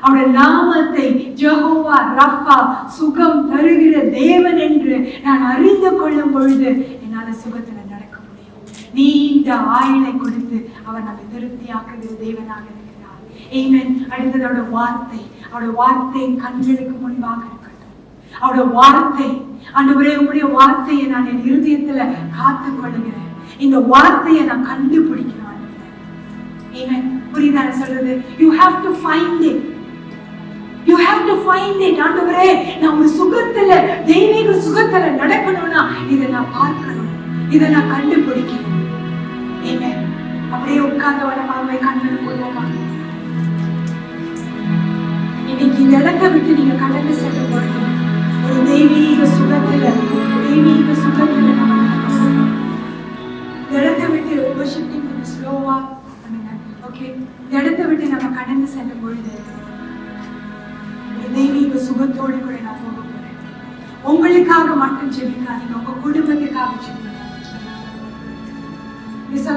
அவருடைய நாமத்தை யெகோவா ரஃபா, சுகம் தருகிற தேவன் என்று நான் அறிந்து கொள்ளும் பொழுது என்னால சுகத்துல நடக்க முடியும். நீண்ட ஆயுளை கொடுத்து அவர் நம்மை திருப்தியாக்குகிற தேவனாக இருக்கிறார். ஆமென். அடுத்தது அவருடைய வார்த்தை. அவருடைய வார்த்தை கண்களுக்கு முன்பாக இருக்கட்டும். அவருடைய வார்த்தை, ஆண்டவரே உம்முடைய வார்த்தையை நான் என் இருதயத்துல காத்துக் கொள்ளுகிறேன். இந்த வார்த்தையை நான் கண்டுபிடிக்கிறேன். ஆமென். புரியுதா நான் சொல்றது? You have to find it. You have to find it. ஆண்டவரே நான் ஒரு சுகத்துல, தெய்வீக சுகத்துல நடக்கணும்னா இதை நான் பார்க்கணும், இதை நான் கண்டுபிடிக்கணும். ஆமென். அப்படியே உட்கார்ந்தவனமாகவே கண்களை மூடுவோமா? இன்னைக்கு இந்த இடத்தை விட்டு நீங்க கடந்து செல்லும் பொழுது ஒரு தெய்வீக சுகத்துல நம்ம நடக்கணும். இந்த இடத்தை விட்டு worship team கொஞ்சம் ஸ்லோவா பண்ணுங்க. ஓகே, இந்த இடத்தை விட்டு நம்ம கடந்து செல்லும் பொழுது தெய்வீக சுகத்தோடு கூட நான் போக போறேன். உங்களுக்காக மட்டும் ஜெபிக்காதீங்க, உங்க குடும்பத்துக்காக ஜெபிங்க.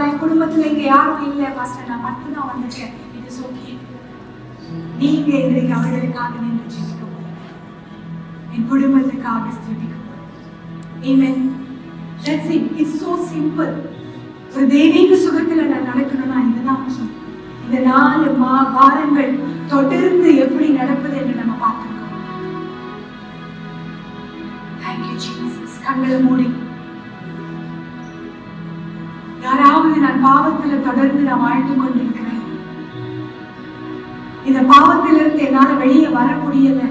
என் குடும்பத்துல இங்க யாரும் இல்லை பாஸ்டர், நான் மட்டும்தான் வந்திருக்கேன், இட்ஸ் ஓகே. நீங்க இன்றைக்கு அவர்களுக்காக நின்று ஜெபிக்க போறீங்க, என் குடும்பத்துக்காக ஜெபிக்க போறீங்க. ஆமென். That's it. It's so simple. ஒரு தெய்வீக சுகத்துல நான் நடக்கணும்னா இதுதான். இந்த 4 வாரங்கள் தொடர்ந்து எப்படி நடப்பது என்று நம்ம பார்த்திருக்கோம். Thank you Jesus. கண்களை மூடி. யாராவது நான் பாவத்துல தொடர்ந்து நான் வாழ்ந்து கொண்டிருக்கிறேன், இந்த பாவத்திலிருந்து என்னால வெளியே வர முடியல,